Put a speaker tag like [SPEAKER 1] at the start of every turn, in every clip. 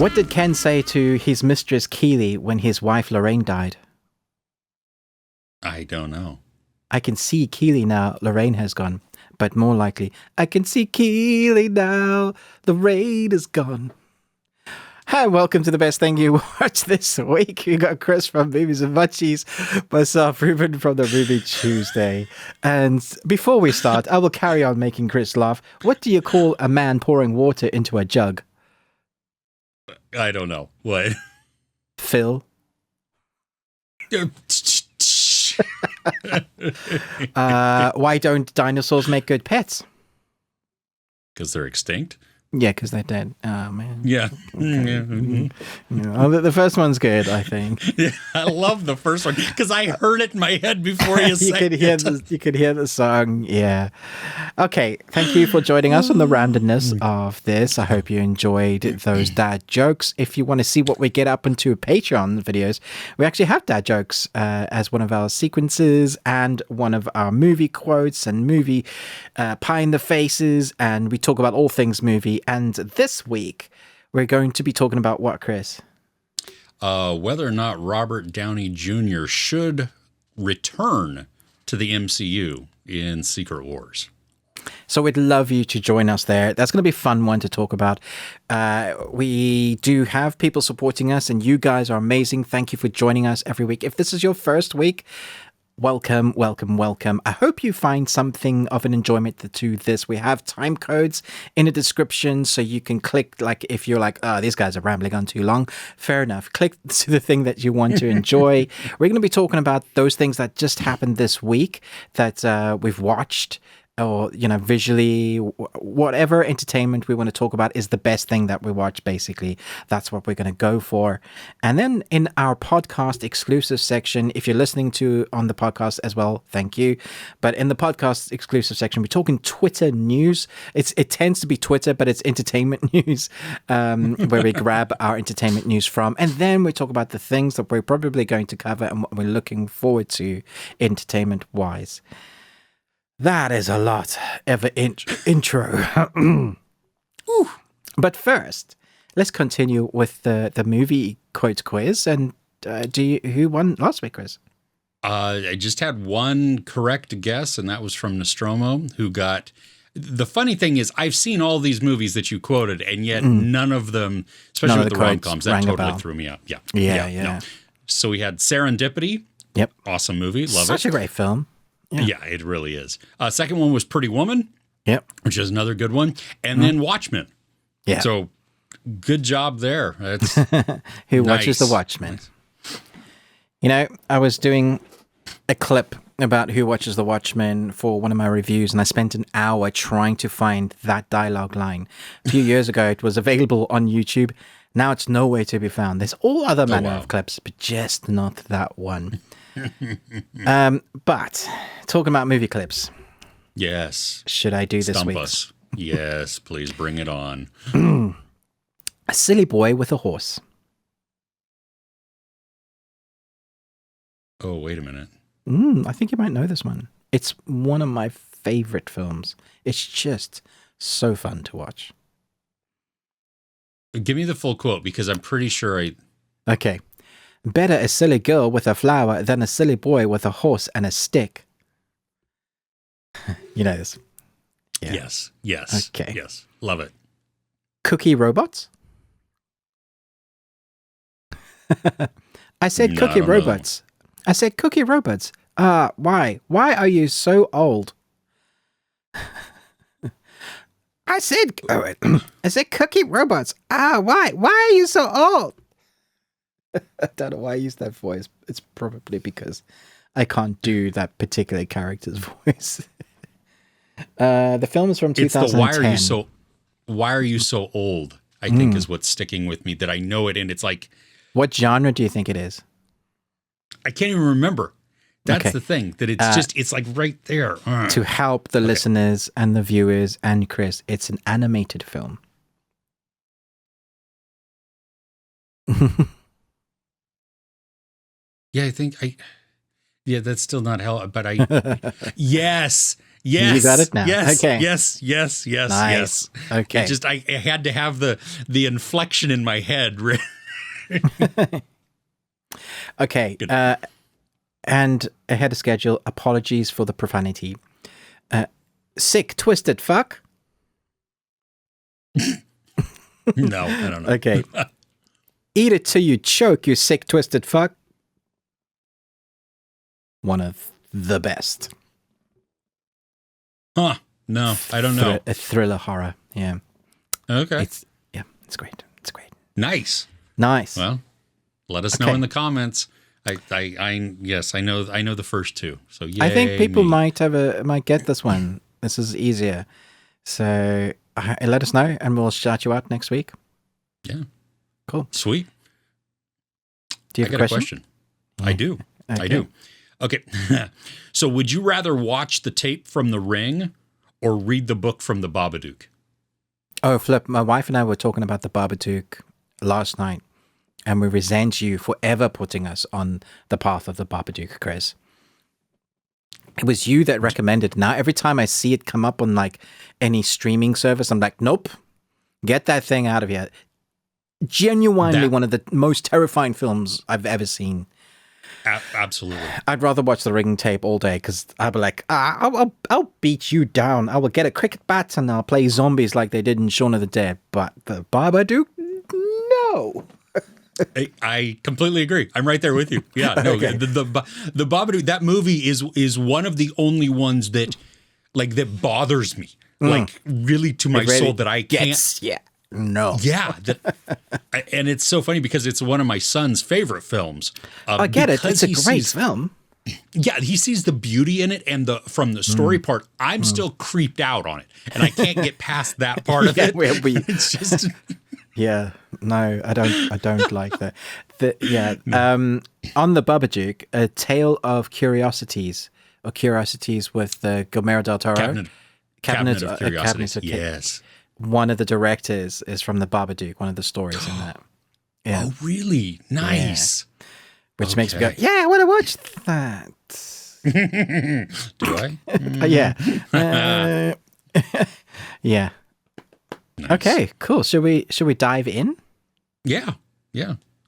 [SPEAKER 1] What did Ken say to his mistress Keely when his wife Lorraine died?
[SPEAKER 2] I don't know.
[SPEAKER 1] I can see Keely now, Lorraine has gone. But more likely, I can see Keely now, Lorraine is gone. Hi, welcome to the best thing you watched this week. You got Chris from Movies and Munchies, myself, Ruben from the Ruby Tuesday. And before we start, I will carry on making Chris laugh. What do you call a man pouring water into a jug?
[SPEAKER 2] I don't know. What?
[SPEAKER 1] Phil. Why don't dinosaurs make good pets?
[SPEAKER 2] Because they're extinct?
[SPEAKER 1] Yeah, because they're dead. Oh, man.
[SPEAKER 2] Yeah.
[SPEAKER 1] Okay. Oh, the first one's good, I think.
[SPEAKER 2] Yeah, I love the first one because I heard it in my head before you said it.
[SPEAKER 1] You could hear the song. Yeah. Okay. Thank you for joining us on the randomness of this. I hope you enjoyed those dad jokes. If you want to see what we get up into Patreon videos, we actually have dad jokes as one of our sequences and one of our movie quotes and movie pie in the faces. And we talk about all things movie. And this week, we're going to be talking about what, Chris?
[SPEAKER 2] Whether or not Robert Downey Jr. should return to the MCU in Secret Wars.
[SPEAKER 1] So we'd love you to join us there. That's going to be a fun one to talk about. We do have people supporting us, and you guys are amazing. Thank you for joining us every week. If this is your first week, welcome, welcome, welcome. I hope you find something of an enjoyment to this. We have time codes in the description, so you can click, like, if you're like, oh, these guys are rambling on too long, fair enough. Click to the thing that you want to enjoy. We're going to be talking about those things that just happened this week that we've watched, or, you know, visually, whatever entertainment we want to talk about is the best thing that we watch, basically. That's what we're going to go for. And then in our podcast exclusive section, if you're listening to on the podcast as well, thank you. But in the podcast exclusive section, we're talking Twitter news. It tends to be Twitter, but it's entertainment news, where we grab our entertainment news from. And then we talk about the things that we're probably going to cover and what we're looking forward to entertainment-wise. That is a lot of an intro. But first, let's continue with the movie quote quiz. And who won last week, Chris?
[SPEAKER 2] I just had one correct guess, and that was from Nostromo, who got... The funny thing is, I've seen all these movies that you quoted, and yet none of them, especially with the rom-coms, that totally threw me up. Yeah. No. So we had Serendipity.
[SPEAKER 1] Yep.
[SPEAKER 2] Awesome movie. Love it.
[SPEAKER 1] Such a great film.
[SPEAKER 2] Yeah, it really is. Second one was Pretty Woman.
[SPEAKER 1] Yep.
[SPEAKER 2] Which is another good one. And then Watchmen.
[SPEAKER 1] Yeah.
[SPEAKER 2] So good job there. That's
[SPEAKER 1] Who watches The Watchmen? Nice. You know, I was doing a clip about Who Watches The Watchmen for one of my reviews, and I spent an hour trying to find that dialogue line. A few years ago, it was available on YouTube. Now it's nowhere to be found. There's all other manner of clips, but just not that one. But talking about movie clips.
[SPEAKER 2] Yes.
[SPEAKER 1] Should I do this
[SPEAKER 2] Stump
[SPEAKER 1] week?
[SPEAKER 2] Us. Yes, please bring it on.
[SPEAKER 1] A silly boy with a horse.
[SPEAKER 2] Oh, wait a minute.
[SPEAKER 1] I think you might know this one. It's one of my favorite films. It's just so fun to watch.
[SPEAKER 2] Give me the full quote, because I'm pretty sure
[SPEAKER 1] Okay. Better a silly girl with a flower than a silly boy with a horse and a stick. You know this.
[SPEAKER 2] Yeah. Yes.
[SPEAKER 1] Okay.
[SPEAKER 2] Yes. Love it.
[SPEAKER 1] Cookie robots? I said cookie robots. I said cookie robots. Why? Why are you so old? I said cookie robots. Why? Why are you so old? I don't know why I use that voice. It's probably because I can't do that particular character's voice. The film is from 2010.
[SPEAKER 2] It's the why are you so old? I think is what's sticking with me, that I know it, and it's like,
[SPEAKER 1] what genre do you think it is?
[SPEAKER 2] I can't even remember. That's the thing, that it's it's like right there.
[SPEAKER 1] To help the listeners and the viewers and Chris, it's an animated film.
[SPEAKER 2] Yeah, I think that's still not hell, but I, yes, Yes.
[SPEAKER 1] You got it now.
[SPEAKER 2] Yes.
[SPEAKER 1] Okay.
[SPEAKER 2] Yes. Nice. Yes.
[SPEAKER 1] Okay.
[SPEAKER 2] It just I had to have the inflection in my head.
[SPEAKER 1] Okay. And ahead of schedule, apologies for the profanity. Sick, twisted fuck.
[SPEAKER 2] No, I don't know.
[SPEAKER 1] Okay. Eat it till you choke, you sick, twisted fuck. One of the best.
[SPEAKER 2] Huh. No, I don't know.
[SPEAKER 1] A thriller horror. Yeah.
[SPEAKER 2] Okay.
[SPEAKER 1] It's great. It's great.
[SPEAKER 2] Nice.
[SPEAKER 1] Well,
[SPEAKER 2] let us know in the comments. Yes, I know the first two. So yay,
[SPEAKER 1] I think people
[SPEAKER 2] me.
[SPEAKER 1] might get this one. This is easier. So let us know and we'll shout you out next week.
[SPEAKER 2] Yeah.
[SPEAKER 1] Cool.
[SPEAKER 2] Sweet.
[SPEAKER 1] Do you have a question?
[SPEAKER 2] I do.
[SPEAKER 1] Okay.
[SPEAKER 2] I do. Okay. So would you rather watch the tape from The Ring or read the book from The Babadook?
[SPEAKER 1] Oh, Flip, my wife and I were talking about the Babadook last night, and we resent you for ever putting us on the path of the Babadook, Chris. It was you that recommended. Now, every time I see it come up on like any streaming service, I'm like, nope, get that thing out of here. Genuinely one of the most terrifying films I've ever seen.
[SPEAKER 2] Absolutely.
[SPEAKER 1] I'd rather watch the Ring tape all day because I'd be like, I'll beat you down. I will get a cricket bat and I'll play zombies like they did in Shaun of the Dead. But the Babadook, no.
[SPEAKER 2] I completely agree. I'm right there with you. Yeah, no,
[SPEAKER 1] Okay.
[SPEAKER 2] the Babadook, that movie is one of the only ones that that bothers me, like really to my soul that I can't.
[SPEAKER 1] No.
[SPEAKER 2] Yeah, and it's so funny because it's one of my son's favorite films.
[SPEAKER 1] I get it. It's a great film.
[SPEAKER 2] Yeah, he sees the beauty in it, and from the story part, I'm still creeped out on it, and I can't get past that part of it. It's just
[SPEAKER 1] yeah, no, I don't like that. On the Babadook, A Tale of Curiosities with Guillermo del Toro.
[SPEAKER 2] Cabinet of Curiosities. Yes.
[SPEAKER 1] One of the directors is from the Babadook, one of the stories in that. Yeah.
[SPEAKER 2] Oh, really? Nice.
[SPEAKER 1] Yeah. Which makes me go, yeah, I want to watch that.
[SPEAKER 2] Do I?
[SPEAKER 1] Yeah. Yeah.
[SPEAKER 2] Nice.
[SPEAKER 1] Okay, cool. Should we dive in?
[SPEAKER 2] Yeah.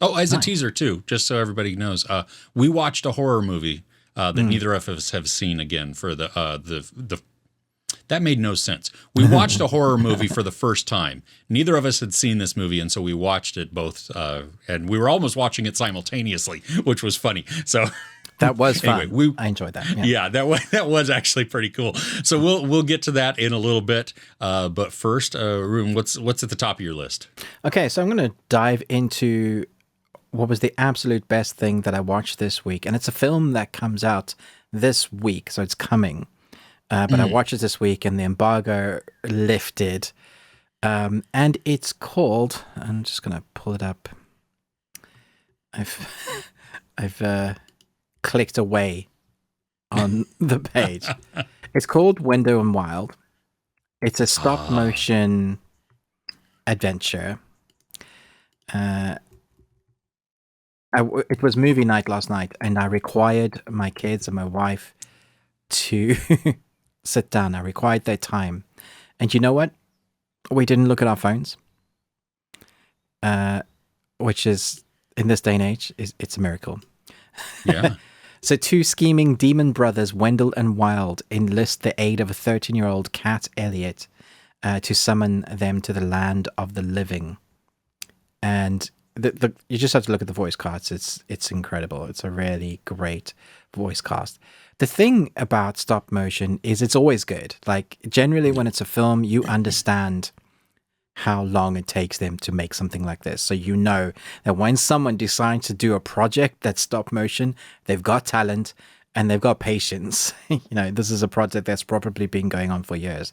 [SPEAKER 2] Oh, as a teaser too, just so everybody knows, we watched a horror movie that neither of us have seen again for the. That made no sense. We watched a horror movie for the first time. Neither of us had seen this movie, and so we watched it both, and we were almost watching it simultaneously, which was funny. So
[SPEAKER 1] that was fun.
[SPEAKER 2] Anyway,
[SPEAKER 1] I enjoyed that.
[SPEAKER 2] Yeah, that was actually pretty cool. So we'll get to that in a little bit. But first, Ruben, what's at the top of your list?
[SPEAKER 1] Okay, so I'm going to dive into what was the absolute best thing that I watched this week, and it's a film that comes out this week, so it's coming. But I watched it this week and the embargo lifted. And it's called, I'm just going to pull it up. I've clicked away on the page. It's called Wendell Wild. It's a stop motion adventure. It was movie night last night and I required my kids and my wife to sit down. I required their time. And you know what? We didn't look at our phones. Which is, in this day and age, it's a miracle.
[SPEAKER 2] Yeah.
[SPEAKER 1] So two scheming demon brothers, Wendell and Wild, enlist the aid of a 13-year-old Cat Elliot to summon them to the land of the living. And you just have to look at the voice casts. It's incredible. It's a really great voice cast. The thing about stop motion is it's always good. Like, generally when it's a film, you understand how long it takes them to make something like this. So you know that when someone decides to do a project that's stop motion, they've got talent and they've got patience. This is a project that's probably been going on for years.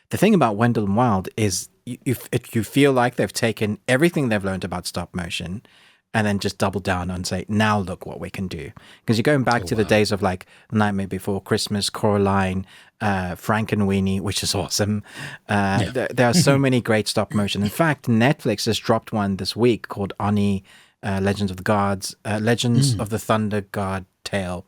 [SPEAKER 1] The thing about Wendell Wild is if you feel like they've taken everything they've learned about stop motion and then just double down and say, now look what we can do. Because you're going back to the days of like Nightmare Before Christmas, Coraline, Frankenweenie, which is awesome. There are so many great stop motion. In fact, Netflix has dropped one this week called Oni, Legends of the Thunder God Tale.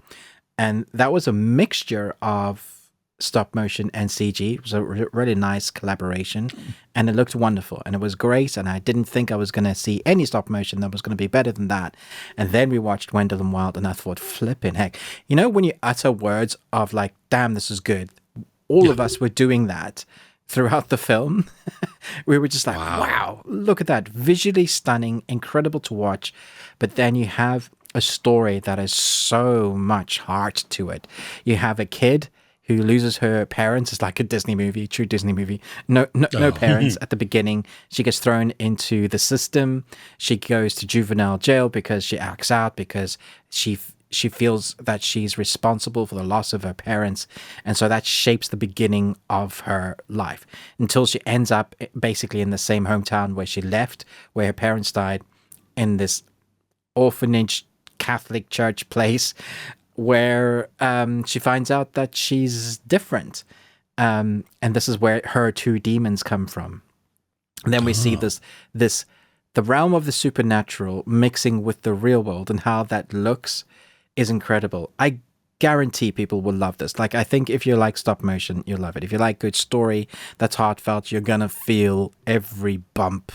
[SPEAKER 1] And that was a mixture of stop motion and CG. It was a really nice collaboration, and it looked wonderful, and it was great. And I didn't think I was going to see any stop motion that was going to be better than that. And then we watched Wendell and Wild, and I thought, flipping heck, you know, when you utter words of like, "Damn, this is good," all of us were doing that throughout the film. We were just like, wow, look at that. Visually stunning, incredible to watch. But then you have a story that has so much heart to it. You have a kid who loses her parents. It's like a Disney movie, true Disney movie. No parents at the beginning. She gets thrown into the system. She goes to juvenile jail because she acts out, because she feels that she's responsible for the loss of her parents. And so that shapes the beginning of her life until she ends up basically in the same hometown where she left, where her parents died, in this orphanage Catholic church place where she finds out that she's different. And this is where her two demons come from. And then we see the realm of the supernatural mixing with the real world, and how that looks is incredible. I guarantee people will love this. Like, I think if you like stop motion, you'll love it. If you like good story that's heartfelt, you're gonna feel every bump,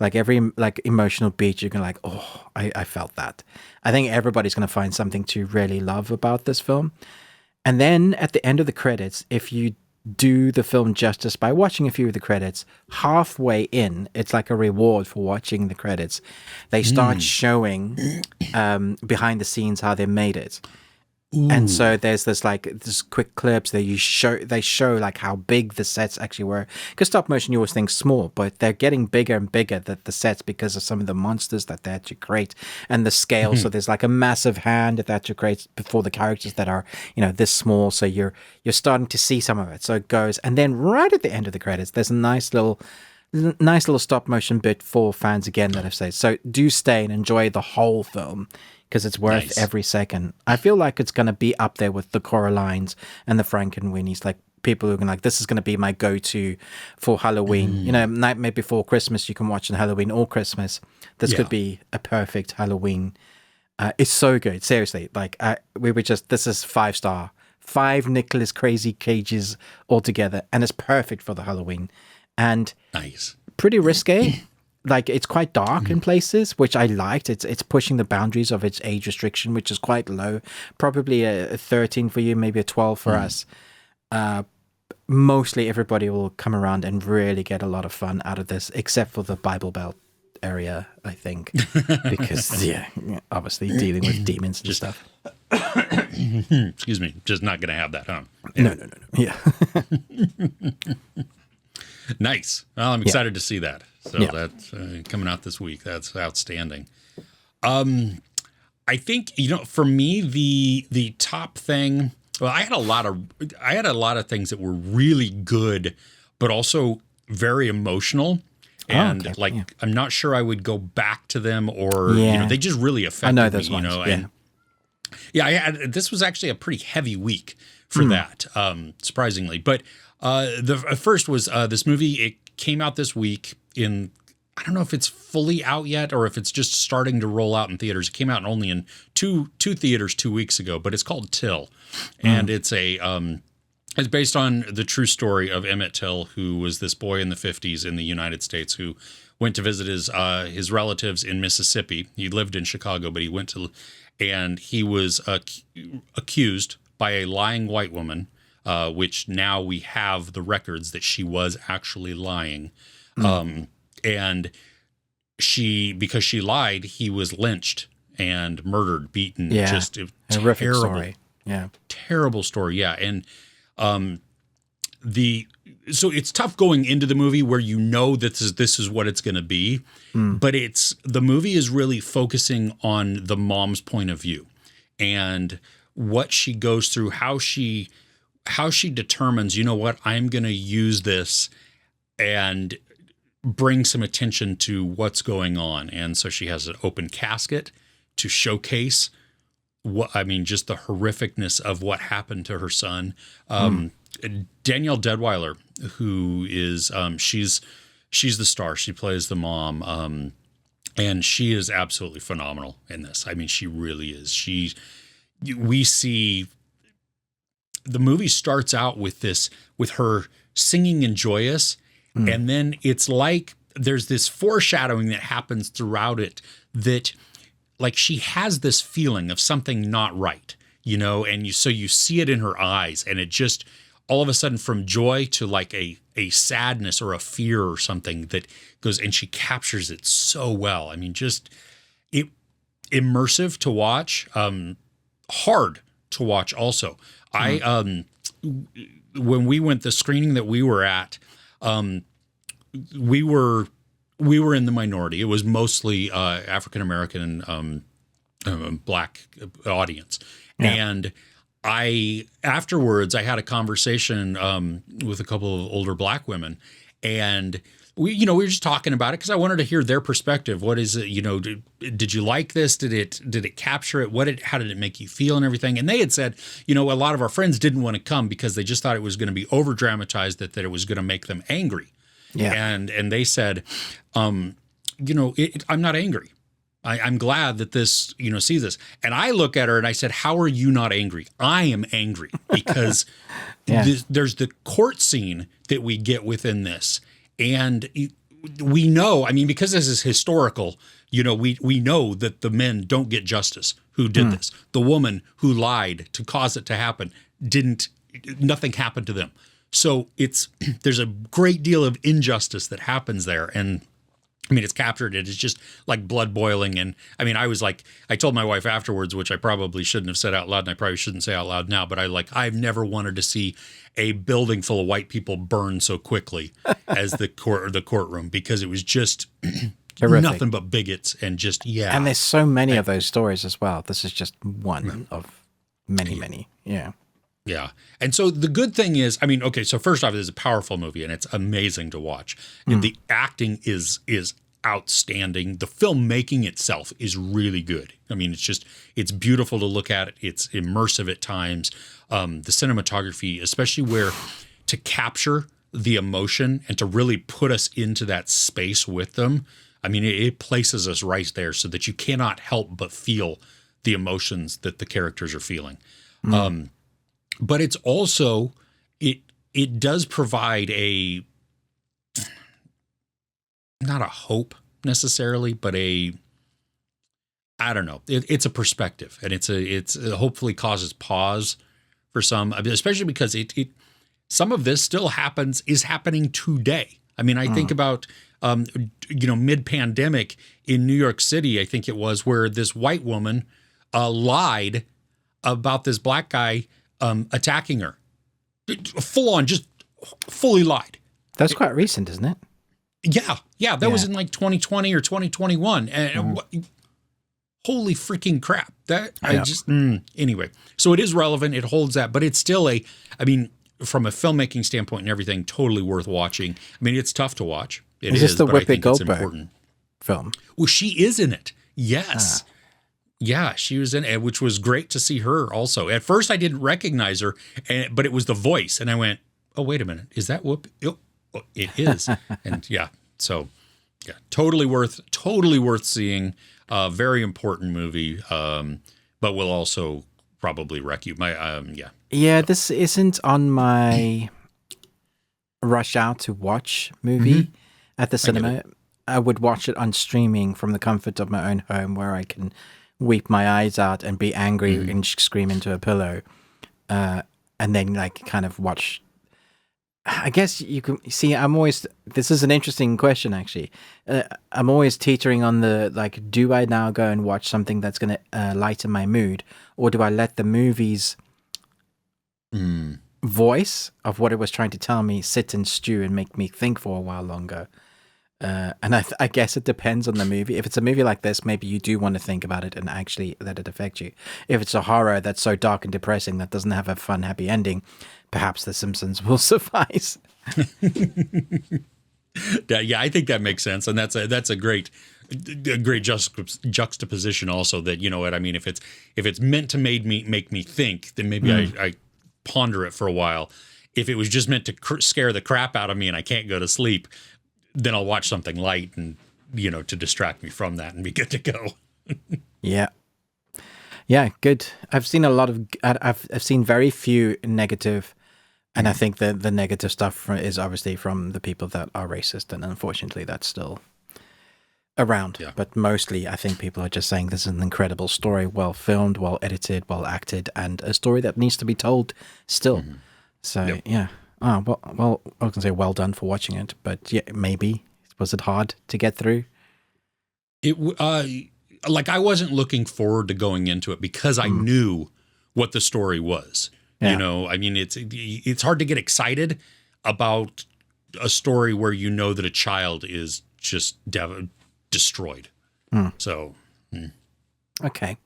[SPEAKER 1] like every emotional beat. You're gonna like, oh, I felt that. I think everybody's gonna find something to really love about this film. And then at the end of the credits, if you do the film justice by watching a few of the credits, halfway in, it's like a reward for watching the credits, they start showing behind the scenes how they made it. Ooh. And so there's this quick clips that they show like how big the sets actually were, because stop motion you always think small, but they're getting bigger and bigger, the sets, because of some of the monsters that they had to create and the scale. So there's like a massive hand that they had to create before the characters that are, you know, this small. So you're starting to see some of it. So it goes, and then right at the end of the credits, there's a nice little stop motion bit for fans again that I've said. So do stay and enjoy the whole film, because it's worth every second. I feel like it's going to be up there with the Coralines and the Frankenweenies. Like, people who are like, this is going to be my go-to for Halloween. You know, Night Made Before Christmas, you can watch on Halloween or Christmas. This could be a perfect Halloween. It's so good. Seriously. Like, this is 5-star. 5 Nicolas Crazy Cages all together. And it's perfect for the Halloween. And pretty risque. Like, it's quite dark in places, which I liked. It's pushing the boundaries of its age restriction, which is quite low. Probably a 13 for you, maybe a 12 for us. Mostly everybody will come around and really get a lot of fun out of this, except for the Bible Belt area, I think. Because, obviously dealing with demons and stuff.
[SPEAKER 2] Excuse me. Just not going to have that, huh?
[SPEAKER 1] Yeah. No. Yeah.
[SPEAKER 2] Nice. Well, I'm excited to see that. So that's coming out this week. That's outstanding. I think, you know, for me, the top thing. Well, I had a lot of things that were really good, but also very emotional. And I'm not sure I would go back to them, or you know, they just really affected me. You know, and this was actually a pretty heavy week for that, surprisingly. But the first was this movie. It came out this week in, I don't know if it's fully out yet or if it's just starting to roll out in theaters. It came out only in two theaters 2 weeks ago, but it's called Till, and it's based on the true story of Emmett Till, who was this boy in the 50s in the United States who went to visit his relatives in Mississippi. He lived in Chicago, but and he was accused by a lying white woman, which now we have the records that she was actually lying. And because she lied, he was lynched and murdered, beaten.
[SPEAKER 1] Yeah.
[SPEAKER 2] Just
[SPEAKER 1] horrific story. Yeah.
[SPEAKER 2] Terrible story. Yeah. And so it's tough going into the movie where you know that this is what it's going to be, but the movie is really focusing on the mom's point of view and what she goes through, how she determines, you know what, I'm going to use this and bring some attention to what's going on. And so she has an open casket to showcase just the horrificness of what happened to her son. Danielle Deadwyler, who is, she's the star. She plays the mom. And she is absolutely phenomenal in this. I mean, she really is. We see the movie starts out with her singing and joyous, and then it's like there's this foreshadowing that happens throughout it that like she has this feeling of something not right, and so you see it in her eyes, and it just all of a sudden from joy to like a sadness or a fear or something that goes, and she captures it so well. I mean, just it immersive to watch, hard to watch also. I when we went the screening that we were at, we were in the minority. It was mostly African American black audience, and afterwards I had a conversation with a couple of older black women, and we were just talking about it because I wanted to hear their perspective. What is it? Did you like this? Did it capture it? How did it make you feel and everything? And they had said, a lot of our friends didn't want to come because they just thought it was going to be over dramatized, that it was going to make them angry.
[SPEAKER 1] Yeah.
[SPEAKER 2] And they said, I'm not angry. I'm glad that this, sees this. And I look at her and I said, how are you not angry? I am angry because there's the court scene that we get within this. And we know, I mean, because this is historical, we know that the men don't get justice who did this. The woman who lied to cause it to happen nothing happened to them. So there's a great deal of injustice that happens there. And I mean, it's captured. It is just like blood boiling. And I mean, I told my wife afterwards, which I probably shouldn't have said out loud, and I probably shouldn't say out loud now, but I've never wanted to see a building full of white people burn so quickly as the courtroom, because it was just nothing but bigots and just, yeah.
[SPEAKER 1] And there's so many of those stories as well. This is just one of many. Yeah.
[SPEAKER 2] Yeah. And so the good thing is, I mean, okay, so first off, it's a powerful movie and it's amazing to watch. And the acting is outstanding. The filmmaking itself is really good. I mean, it's beautiful to look at. It's immersive at times. The cinematography, especially where to capture the emotion and to really put us into that space with them. I mean, it places us right there so that you cannot help but feel the emotions that the characters are feeling. But it's also, it does provide not a hope necessarily, but I don't know. It's a perspective, and it hopefully causes pause for some, especially because some of this still is happening today. I mean, I think about, mid-pandemic in New York City, I think it was, where this white woman lied about this black guy attacking her. Full on, just fully lied. That's
[SPEAKER 1] quite recent, isn't it?
[SPEAKER 2] Yeah. That was in like 2020 or 2021. And holy freaking crap. Anyway. So it is relevant. It holds that, but it's still from a filmmaking standpoint and everything, totally worth watching. I mean, it's tough to watch.
[SPEAKER 1] Is this the Whoopi Goldberg film?
[SPEAKER 2] Well, she is in it. Yes. Yeah, she was in it, which was great to see her also. At first, I didn't recognize her, but it was the voice. And I went, oh, wait a minute. Is that Whoopi? Oh, it is. And totally worth seeing. Very important movie, but will also probably wreck you.
[SPEAKER 1] This isn't on my rush out to watch movie at the cinema. I would watch it on streaming from the comfort of my own home, where I can weep my eyes out and be angry and scream into a pillow, and then kind of watch. I guess you can see. This is an interesting question, actually. I'm always teetering on the do I now go and watch something that's going to lighten my mood, or do I let the movie's voice of what it was trying to tell me sit and stew and make me think for a while longer? And I guess it depends on the movie. If it's a movie like this, maybe you do want to think about it and actually let it affect you. If it's a horror that's so dark and depressing that doesn't have a fun, happy ending, perhaps The Simpsons will suffice.
[SPEAKER 2] Yeah, I think that makes sense, and that's a great juxtaposition. Also, that what I mean. If it's meant to make me think, then maybe I ponder it for a while. If it was just meant to scare the crap out of me and I can't go to sleep, then I'll watch something light and, to distract me from that and be good to go.
[SPEAKER 1] Yeah. Yeah, good. I've seen a lot of. I've seen very few negative, and I think that the negative stuff is obviously from the people that are racist, and unfortunately, that's still around.
[SPEAKER 2] Yeah.
[SPEAKER 1] But mostly, I think people are just saying this is an incredible story, well filmed, well edited, well acted, and a story that needs to be told still. So yeah. Oh well. I was gonna say well done for watching it, but yeah, maybe was it hard to get through?
[SPEAKER 2] It like I wasn't looking forward to going into it because I knew what the story was.
[SPEAKER 1] Yeah.
[SPEAKER 2] You know, I mean, it's hard to get excited about a story where you know that a child is just destroyed. So,
[SPEAKER 1] Okay.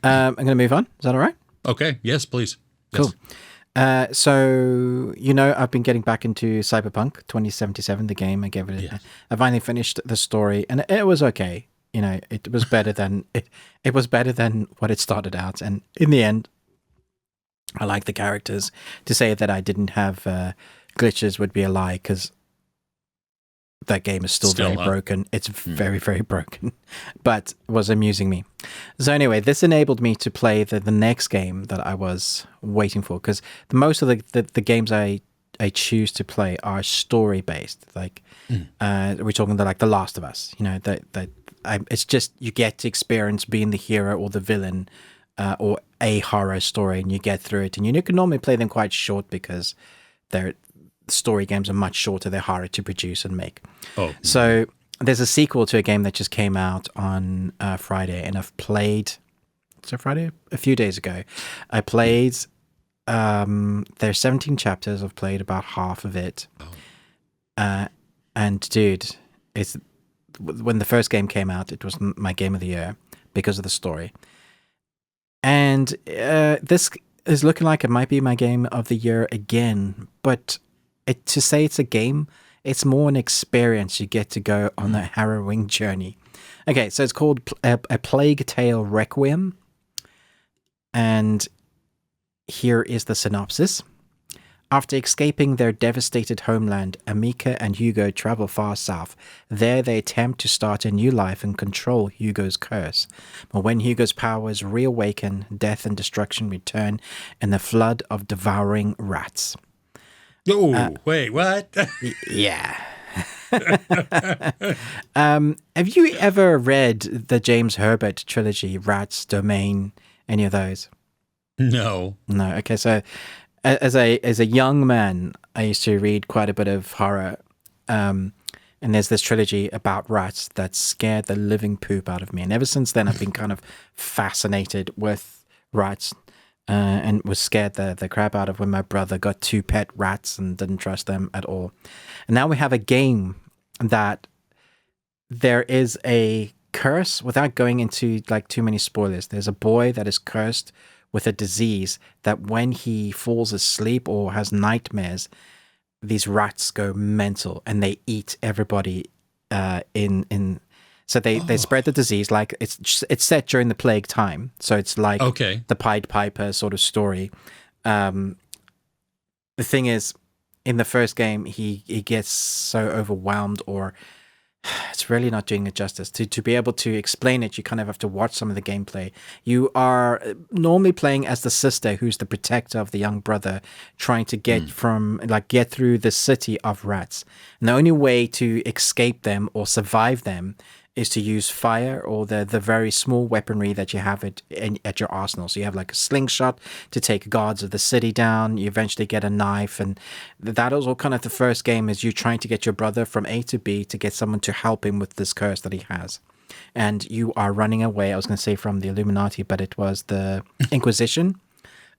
[SPEAKER 1] I'm going to move on. Is that all right?
[SPEAKER 2] okay, yes, please.
[SPEAKER 1] Cool.
[SPEAKER 2] Yes.
[SPEAKER 1] So, I've been getting back into Cyberpunk 2077, the game. I gave it.
[SPEAKER 2] Yes.
[SPEAKER 1] I finally finished the story, and it was okay. It was better than it was better than what it started out. And in the end, I like the characters. To say that I didn't have glitches would be a lie, because that game is still very broken. It's very, very broken, but it was amusing me. So anyway, this enabled me to play the next game that I was waiting for, because most of the games I choose to play are story based. Like we're talking like The Last of Us. It's just you get to experience being the hero or the villain, or a horror story, and you get through it. And you can normally play them quite short because story games are much shorter. They're harder to produce and make. So there's a sequel to a game that just came out on Friday, and I've played. So Friday, a few days ago, I played. There's 17 chapters. I've played about half of it. And dude, it's when the first game came out, it was my game of the year because of the story. And this is looking like it might be my game of the year again. But to say it's a game, it's more an experience. You get to go on a harrowing journey. Okay, so it's called A Plague Tale Requiem. And here is the synopsis. After escaping their devastated homeland, Amika and Hugo travel far south. There they attempt to start a new life and control Hugo's curse. But when Hugo's powers reawaken, death and destruction return in a flood of devouring rats.
[SPEAKER 2] Oh, wait, what?
[SPEAKER 1] Yeah. Have you ever read the James Herbert trilogy, Rats, Domain, any of those?
[SPEAKER 2] No.
[SPEAKER 1] No. Okay, so as a young man, I used to read quite a bit of horror, and there's this trilogy about rats that scared the living poop out of me. And ever since then, I've been kind of fascinated with rats, and was scared the crap out of when my brother got 2 pet rats and didn't trust them at all. And now we have a game that there is a curse, without going into like too many spoilers. There's a boy that is cursed with a disease that when he falls asleep or has nightmares, these rats go mental and they eat everybody so they spread the disease. Like it's set during the plague time, so it's like the Pied Piper sort of story. The thing is, in the first game, he gets so overwhelmed, or it's really not doing it justice. To be able to explain it, you kind of have to watch some of the gameplay. You are normally playing as the sister who's the protector of the young brother, trying to get get through the city of rats. And the only way to escape them or survive them is to use fire or the very small weaponry that you have at your arsenal. So you have like a slingshot to take guards of the city down. You eventually get a knife, and that is all kind of the first game, is you trying to get your brother from A to B to get someone to help him with this curse that he has. And you are running away, I was going to say from the Illuminati, but it was the Inquisition.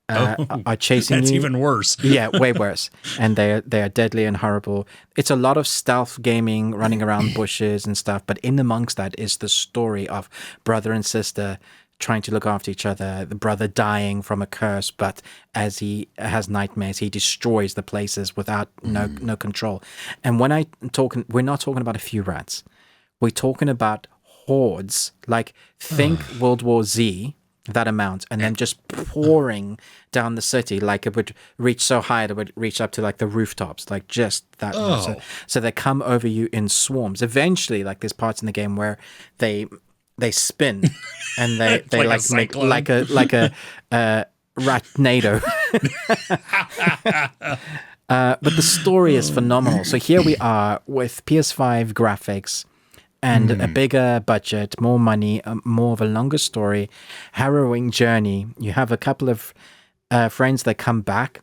[SPEAKER 1] Are chasing
[SPEAKER 2] that's
[SPEAKER 1] you.
[SPEAKER 2] Even worse.
[SPEAKER 1] Yeah, way worse. And they are deadly and horrible. It's a lot of stealth gaming, running around bushes and stuff. But in amongst that is the story of brother and sister trying to look after each other. The brother dying from a curse, but as he has nightmares, he destroys the places without no control. And when we're not talking about a few rats. We're talking about hordes. Like think World War Z. That amount, and then just pouring down the city. Like it would reach so high that it would reach up to like the rooftops, like just that. So they come over you in swarms. Eventually, like there's parts in the game where they they spin, and they
[SPEAKER 2] Like a
[SPEAKER 1] make
[SPEAKER 2] cyclone.
[SPEAKER 1] like a rat-nado. But the story is phenomenal. So here we are with PS5 graphics and a bigger budget, more money, more of a longer story, harrowing journey. You have a couple of friends that come back,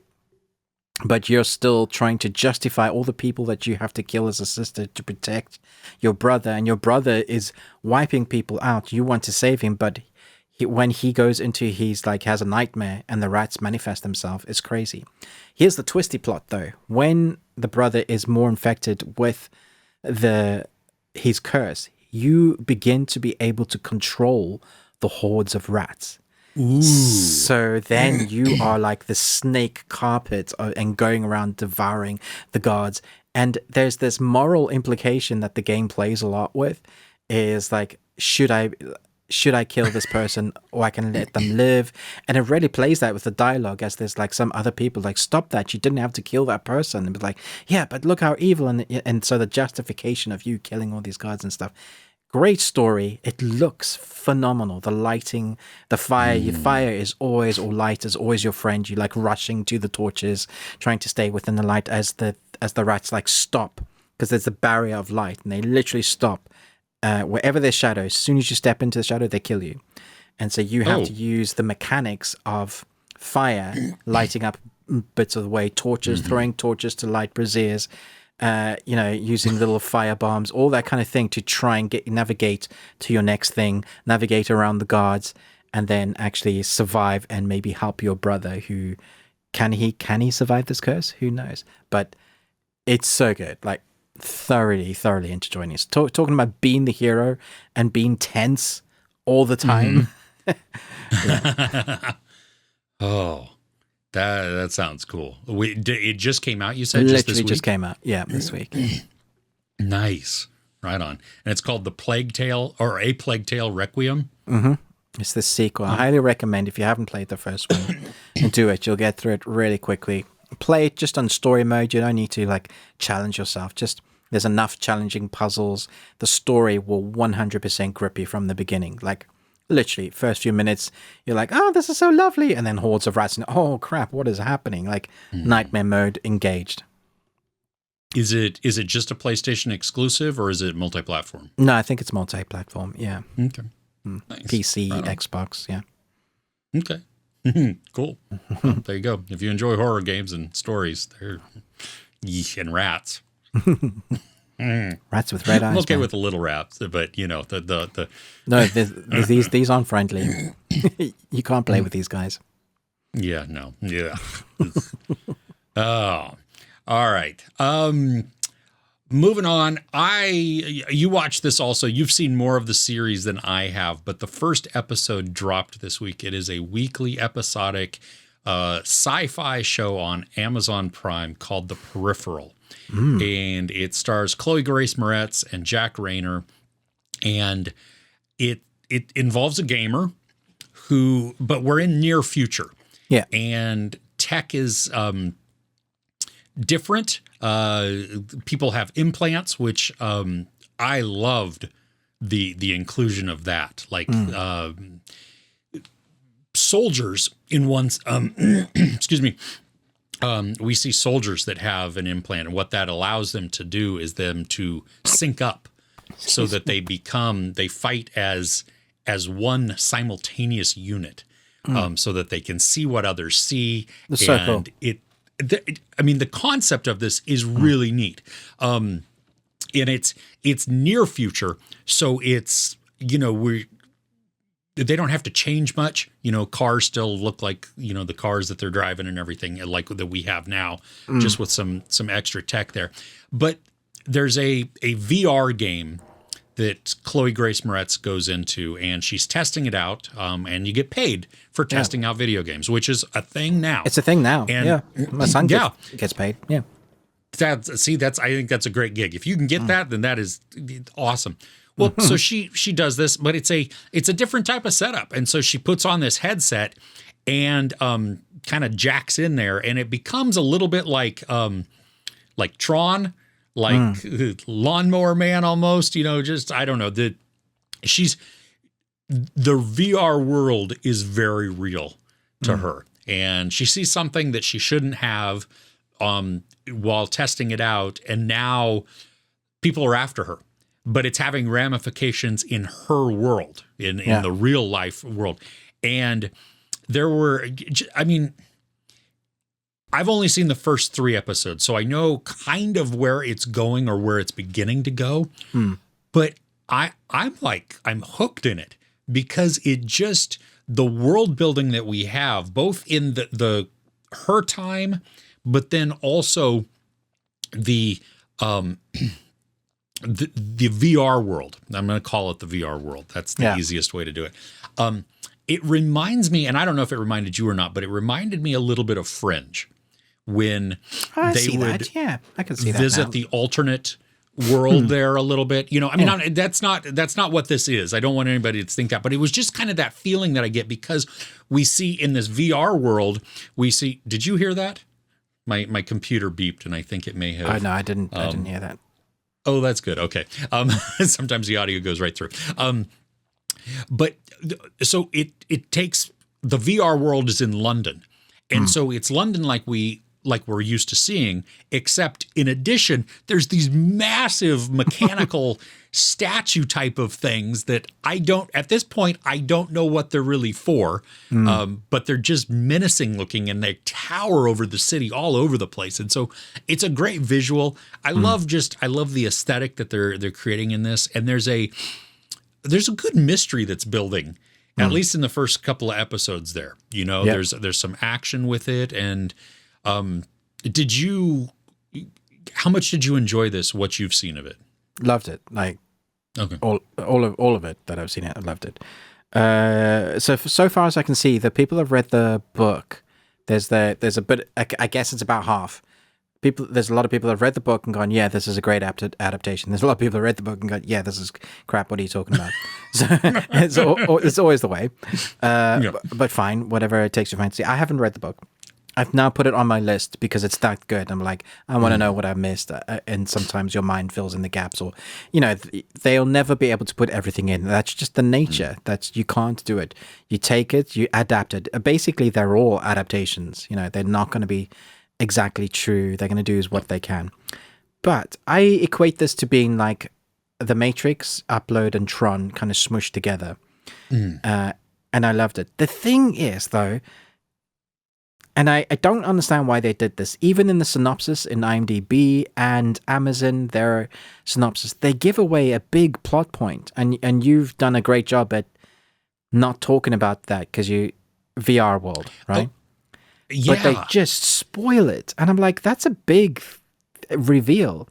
[SPEAKER 1] but you're still trying to justify all the people that you have to kill as a sister to protect your brother, and your brother is wiping people out. You want to save him, but when he goes into, he's like has a nightmare and the rats manifest themselves. It's crazy. Here's the twisty plot though. When the brother is more infected with his curse, you begin to be able to control the hordes of rats.
[SPEAKER 2] Ooh.
[SPEAKER 1] So then you are like the snake carpet and going around devouring the guards. And there's this moral implication that the game plays a lot with, is like, should I kill this person or I can let them live? And it really plays that with the dialogue, as there's like some other people like, stop that, you didn't have to kill that person. And be like, yeah, but look how evil. And so the justification of you killing all these guards and stuff. Great story. It looks phenomenal. The lighting, the fire, your fire is always, or light is always your friend. You like rushing to the torches, trying to stay within the light as the rats like stop, because there's a barrier of light and they literally stop. Wherever there's shadows, as soon as you step into the shadow, they kill you. And so you have to use the mechanics of fire, lighting up bits of the way, torches, throwing torches to light braziers, using little fire bombs, all that kind of thing to try and navigate to your next thing, navigate around the guards, and then actually survive and maybe help your brother who, can he survive this curse? Who knows? But it's so good. Like, thoroughly enjoying this. Talking about being the hero and being tense all the time.
[SPEAKER 2] Oh, that sounds cool. It just came out, you said?
[SPEAKER 1] Literally just came out. Yeah, this week.
[SPEAKER 2] Nice. Right on. And it's called The Plague Tale, or A Plague Tale Requiem.
[SPEAKER 1] Mm-hmm. It's the sequel. I highly recommend, if you haven't played the first one, and do it. You'll get through it really quickly. Play it just on story mode. You don't need to like challenge yourself. Just there's enough challenging puzzles. The story will 100% grip you from the beginning. Like literally, first few minutes, you're like, oh, this is so lovely. And then hordes of rats, and oh crap, what is happening? Like nightmare mode engaged.
[SPEAKER 2] Is it just a PlayStation exclusive, or is it multi-platform?
[SPEAKER 1] No, I think it's multi-platform. Yeah.
[SPEAKER 2] Okay. Nice.
[SPEAKER 1] PC, Xbox. Yeah.
[SPEAKER 2] Okay. Cool. Well, there you go. If you enjoy horror games and stories, and rats.
[SPEAKER 1] Rats with red eyes.
[SPEAKER 2] I'm okay with the little rats, but the
[SPEAKER 1] no, these aren't friendly. You can't play with these guys.
[SPEAKER 2] Yeah, no, yeah. Oh, all right. Moving on. You watched this also. You've seen more of the series than I have, but the first episode dropped this week. It is a weekly episodic sci-fi show on Amazon Prime called The Peripheral. And it stars Chloe Grace Moretz and Jack Rayner, and it involves a gamer but we're in near future.
[SPEAKER 1] Yeah.
[SPEAKER 2] And tech is different. People have implants, which I loved the inclusion of that. Like soldiers in one's excuse me. We see soldiers that have an implant, and what that allows them to do is them to sync up so that they fight as one simultaneous unit, so that they can see what others see.
[SPEAKER 1] That's so cool.
[SPEAKER 2] The concept of this is really neat. And it's near future, so it's, they don't have to change much. Cars still look like, the cars that they're driving and everything like that we have now, just with some extra tech there. But there's a VR game that Chloe Grace Moretz goes into, and she's testing it out. And you get paid for testing out video games, which is a thing now.
[SPEAKER 1] It's a thing now. And my son gets paid. Yeah.
[SPEAKER 2] I think that's a great gig. If you can get that, then that is awesome. Well, so she does this, but it's a different type of setup. And so she puts on this headset and kind of jacks in there, and it becomes a little bit like Tron, like Lawnmower Man almost, just, I don't know. She's the VR world is very real to her. And she sees something that she shouldn't have while testing it out. And now people are after her. But it's having ramifications in her world, in the real life world. And there were, I mean, I've only seen the first 3 episodes, so I know kind of where it's going or where it's beginning to go. But I'm hooked in it because it just, the world building that we have, both in the her time, but then also the VR world. I'm going to call it the VR world. That's the easiest way to do it. It reminds me, and I don't know if it reminded you or not, but it reminded me a little bit of Fringe when they would
[SPEAKER 1] I can see
[SPEAKER 2] visit
[SPEAKER 1] that
[SPEAKER 2] the alternate world there a little bit. You know, I mean, that's not what this is. I don't want anybody to think that, but it was just kind of that feeling that I get because we see in this VR world, we see, did you hear that? My computer beeped and I think it may have.
[SPEAKER 1] Oh, no, I didn't hear that.
[SPEAKER 2] Oh, that's good. Okay. Sometimes the audio goes right through. But so it takes, the VR world is in London. And so it's London like we're used to seeing, except in addition, there's these massive mechanical statue type of things that at this point, I don't know what they're really for, but they're just menacing looking and they tower over the city all over the place. And so it's a great visual. I love the aesthetic that they're creating in this. And there's a good mystery that's building, at least in the first couple of episodes there. You know, there's some action with it. And how much did you enjoy this, what you've seen of it?
[SPEAKER 1] Loved it. Like all of it that I've seen it, I loved it. So far as I can see, the people have read the book. There's a bit, I guess it's about half. There's a lot of people that have read the book and gone, yeah, this is a great adaptation. There's a lot of people that read the book and gone, yeah, this is crap. What are you talking about? So it's always the way. But fine, whatever it takes your fancy. I haven't read the book. I've now put it on my list because it's that good. I'm like, I want to know what I missed. And sometimes your mind fills in the gaps, or, you know, they'll never be able to put everything in. That's just the nature. You can't do it. You take it, you adapt it. Basically, they're all adaptations. You know, they're not going to be exactly true. They're going to do is what they can. But I equate this to being like the Matrix, Upload, and Tron kind of smushed together. And I loved it. The thing is, though, and I don't understand why they did this. Even in the synopsis in IMDb and Amazon, their synopsis, they give away a big plot point. And you've done a great job at not talking about that because you VR world, right?
[SPEAKER 2] Yeah.
[SPEAKER 1] But they just spoil it. And I'm like, that's a big reveal.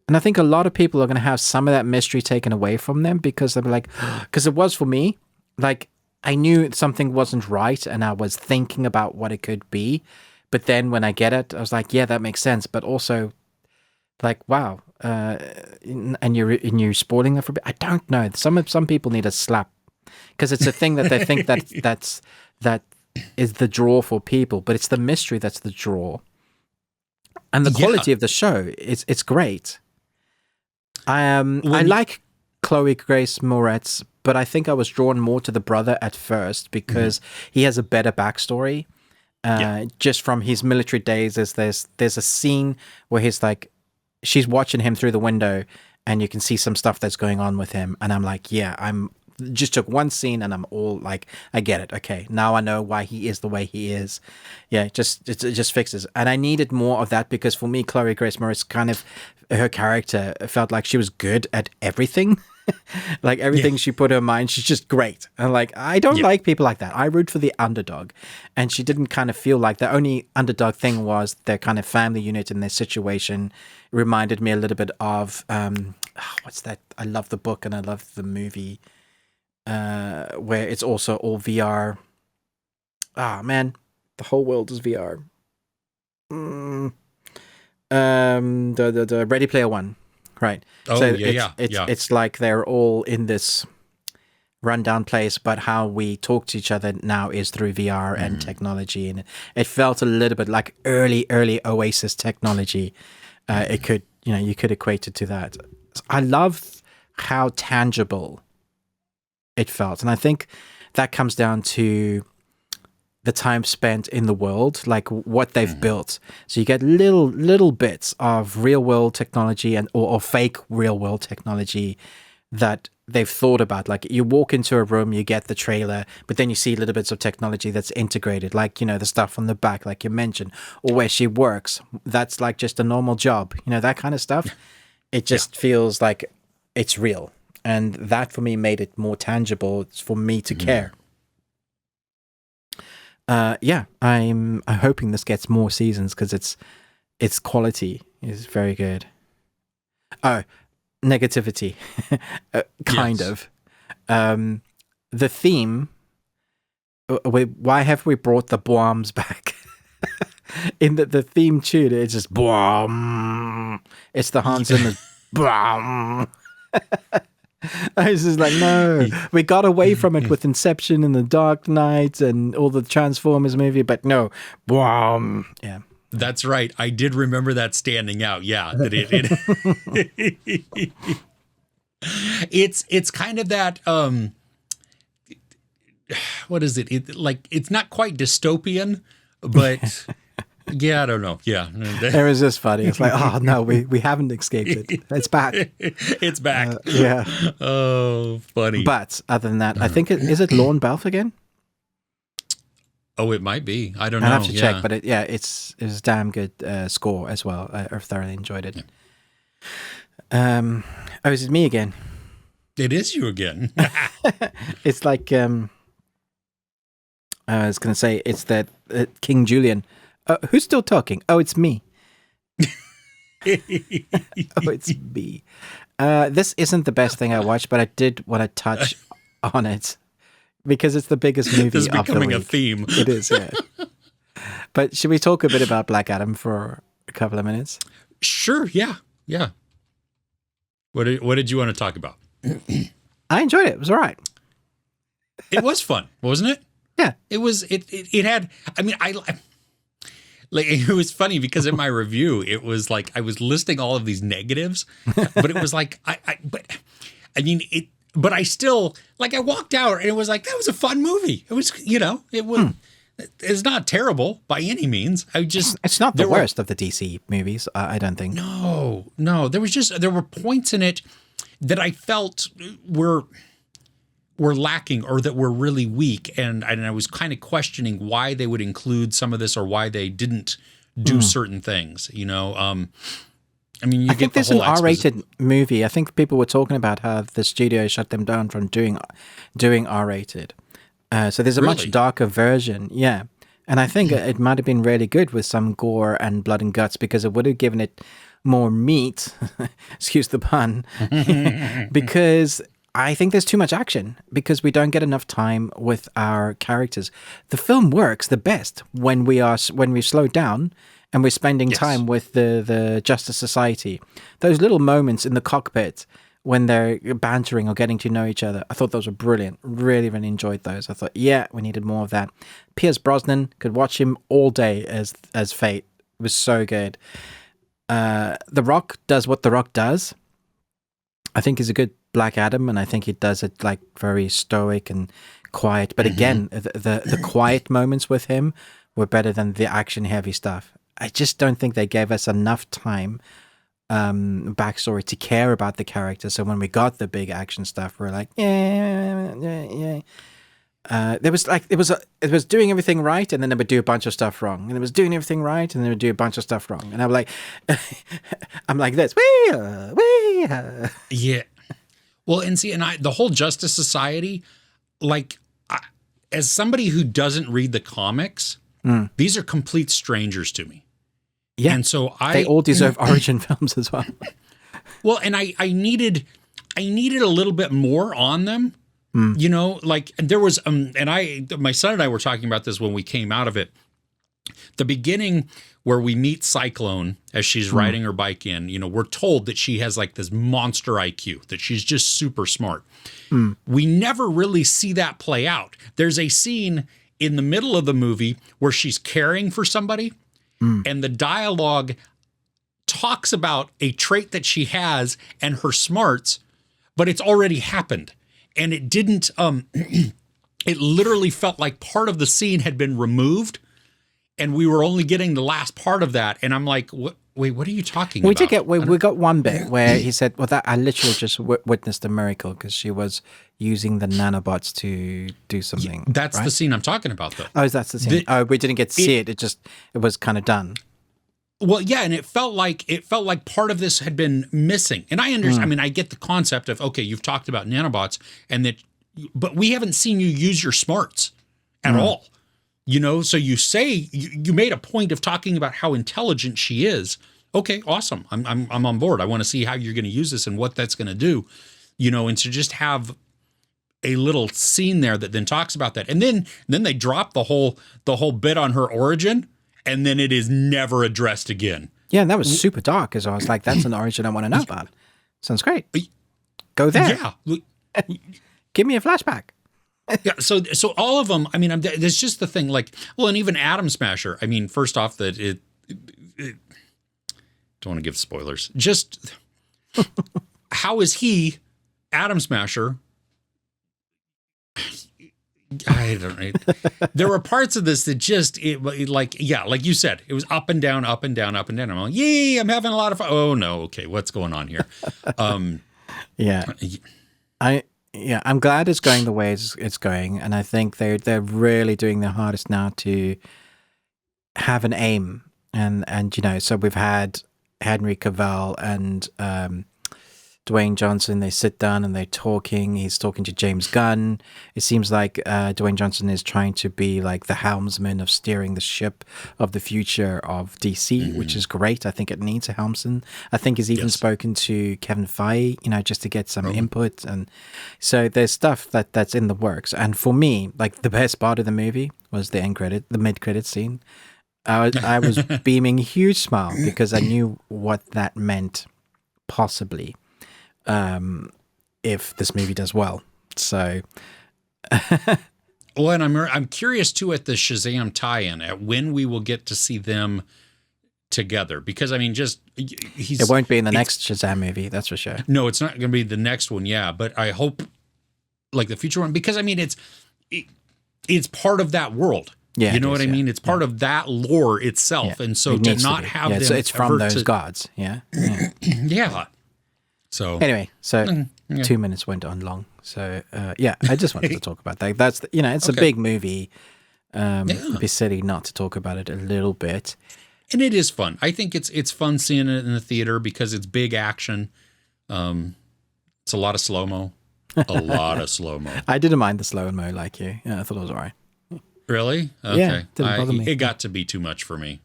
[SPEAKER 1] And I think a lot of people are going to have some of that mystery taken away from them because they're like, because it was for me, like, I knew something wasn't right and I was thinking about what it could be. But then when I get it, I was like, yeah, that makes sense. But also, like, wow. And you're spoiling that for a bit. I don't know. Some people need a slap because it's a thing that they think that is the draw for people, but it's the mystery that's the draw. And the quality of the show, it's great. I like Chloe Grace Moretz, but I think I was drawn more to the brother at first because he has a better backstory. Just from his military days, there's a scene where he's like, she's watching him through the window, and you can see some stuff that's going on with him, and I'm like, just took one scene and I'm all like, I get it. Okay, now I know why he is the way he is. Yeah, it just fixes. And I needed more of that because for me, Chloe Grace Moretz, kind of her character felt like she was good at everything. Like everything she put her mind, she's just great. And like, I don't like people like that. I root for the underdog. And she didn't kind of feel like the only underdog thing was their kind of family unit in their situation. It reminded me a little bit of, what's that? I love the book and I love the movie. Where it's also all VR. Ah, man, the whole world is VR. The Ready Player One, right?
[SPEAKER 2] Oh,
[SPEAKER 1] so
[SPEAKER 2] yeah,
[SPEAKER 1] it's like they're all in this rundown place, but how we talk to each other now is through VR and technology, and it felt a little bit like early Oasis technology. You could equate it to that. I love how tangible it felt. And I think that comes down to the time spent in the world, like what they've built. So you get little bits of real world technology or fake real world technology that they've thought about. Like you walk into a room, you get the trailer, but then you see little bits of technology that's integrated, like, you know, the stuff on the back, like you mentioned, or where she works. That's like just a normal job, you know, that kind of stuff. It just feels like it's real. And that for me made it more tangible. It's for me to care. I'm hoping this gets more seasons because its quality is very good. Oh, negativity, kind of. The theme. Why have we brought the bombs back? In the theme tune, it's just bomb. It's the Hans Zimmer bomb. I was just like, no, we got away from it with Inception and The Dark Knight and all the Transformers movie, but no, boom. Yeah.
[SPEAKER 2] That's right. I did remember that standing out. Yeah. That it's kind of that, what is it? It's not quite dystopian, but yeah, I don't know. Yeah.
[SPEAKER 1] It was just funny. It's like, oh no, we haven't escaped it. It's back.
[SPEAKER 2] It's back.
[SPEAKER 1] Yeah.
[SPEAKER 2] Oh, funny.
[SPEAKER 1] But other than that, I think is it Lorne Balfe again?
[SPEAKER 2] Oh, it might be. I don't know.
[SPEAKER 1] I'll have to check, but it's a damn good score as well. I thoroughly enjoyed it. Yeah. Oh, is it me again?
[SPEAKER 2] It is you again.
[SPEAKER 1] It's like I was going to say it's that King Julian. Who's still talking? Oh, it's me. Oh, it's me. This isn't the best thing I watched, but I did want to touch on it because it's the biggest movie
[SPEAKER 2] this is
[SPEAKER 1] of the
[SPEAKER 2] becoming
[SPEAKER 1] week.
[SPEAKER 2] A theme.
[SPEAKER 1] It is, yeah. But should we talk a bit about Black Adam for a couple of minutes?
[SPEAKER 2] Sure, yeah. What did you want to talk about?
[SPEAKER 1] I enjoyed it. It was all right.
[SPEAKER 2] It was fun, wasn't it?
[SPEAKER 1] Yeah.
[SPEAKER 2] It was. It had. I mean, like it was funny because in my review, it was like I was listing all of these negatives, but it was like but I still like I walked out and it was like that was a fun movie. It was it was. It's not terrible by any means.
[SPEAKER 1] It's not the worst of the DC movies. I don't think.
[SPEAKER 2] No. There were points in it that I felt were lacking or that were really weak, and I was kind of questioning why they would include some of this or why they didn't do certain things. I mean, I think
[SPEAKER 1] there's an R-rated movie. I think people were talking about how the studio shut them down from doing R-rated. So there's a much darker version, yeah. And I think it might have been really good with some gore and blood and guts because it would have given it more meat, excuse the pun, because I think there's too much action because we don't get enough time with our characters. The film works the best when we've slowed down and we're spending time with the Justice Society. Those little moments in the cockpit when they're bantering or getting to know each other, I thought those were brilliant. Really, really enjoyed those. I thought, we needed more of that. Pierce Brosnan, could watch him all day as Fate. It was so good. The Rock does what The Rock does. I think he's a good Black Adam, and I think he does it like very stoic and quiet. But again, the quiet moments with him were better than the action-heavy stuff. I just don't think they gave us enough time backstory to care about the character. So when we got the big action stuff, we're like, yeah. There was like it was doing everything right, and then they would do a bunch of stuff wrong, and it was doing everything right, and they would do a bunch of stuff wrong, and I'm like, I'm like this,
[SPEAKER 2] yeah. Well, and see, the whole Justice Society, like, as somebody who doesn't read the comics, these are complete strangers to me.
[SPEAKER 1] Yeah,
[SPEAKER 2] and so
[SPEAKER 1] they all deserve origin films as well.
[SPEAKER 2] Well, and I needed a little bit more on them. Like there was my son and I were talking about this when we came out of it. The beginning where we meet Cyclone as she's riding her bike in, we're told that she has like this monster IQ, that she's just super smart. We never really see that play out. There's a scene in the middle of the movie where she's caring for somebody, and the dialogue talks about a trait that she has and her smarts, but it's already happened. and it didn't. It literally felt like part of the scene had been removed, and we were only getting the last part of that. And I'm like, wait, what are you talking about?
[SPEAKER 1] We got one bit where he said, well, that I literally just witnessed a miracle because she was using the nanobots to do something.
[SPEAKER 2] Yeah, that's the scene I'm talking about, though.
[SPEAKER 1] Oh, that's the scene. We didn't get to see it. It was kind of done.
[SPEAKER 2] Well, yeah, and it felt like part of this had been missing. And I understand. I mean, I get the concept of, okay, you've talked about nanobots, but we haven't seen you use your smarts at all. You know, so you say you made a point of talking about how intelligent she is. Okay, awesome. I'm on board. I want to see how you're going to use this and what that's going to do. You know, and to just have a little scene there that then talks about that, and then they drop the whole bit on her origin, and then it is never addressed again.
[SPEAKER 1] Yeah, and that was super dark. As I was like, that's an origin I want to know about. Sounds great. Go there.
[SPEAKER 2] Yeah.
[SPEAKER 1] Give me a flashback.
[SPEAKER 2] Yeah, so all of them, I mean, there's just the thing, like, well, and even Atom Smasher, I mean, first off, that it don't want to give spoilers. Just how is he, Atom Smasher? I don't know. There were parts of this that just, like you said, it was up and down, up and down, up and down. I'm like, yay, I'm having a lot of fun. Oh, no, okay, what's going on here?
[SPEAKER 1] I'm glad it's going the way it's going, and I think they're really doing their hardest now to have an aim, and you know, so we've had Henry Cavill and Dwayne Johnson. They sit down and they're talking. He's talking to James Gunn. It seems like Dwayne Johnson is trying to be like the helmsman of steering the ship of the future of DC, which is great. I think it needs a helmsman. I think he's even spoken to Kevin Feige, you know, just to get some input. And so there's stuff that's in the works. And for me, like the best part of the movie was the mid-credit scene. I was beaming a huge smile because I knew what that meant possibly. If this movie does well. So
[SPEAKER 2] well, and I'm curious too at the Shazam tie-in, at when we will get to see them together, because I mean, it
[SPEAKER 1] won't be in the next Shazam movie, that's for sure.
[SPEAKER 2] No, it's not going to be the next one, but I hope like the future one, because I mean it's part of that world. Yeah, you know what I mean? It's part of that lore itself, and so to not have them,
[SPEAKER 1] it's from those gods. Yeah.
[SPEAKER 2] So
[SPEAKER 1] anyway, 2 minutes went on long. So I just wanted to talk about that. That's it's a big movie. It'd be silly not to talk about it a little bit.
[SPEAKER 2] And it is fun. I think it's fun seeing it in the theater because it's big action. It's a lot of slow-mo.
[SPEAKER 1] I didn't mind the slow-mo like you. Yeah, I thought it was all right.
[SPEAKER 2] Really? Okay.
[SPEAKER 1] Yeah, didn't bother me.
[SPEAKER 2] It got to be too much for me.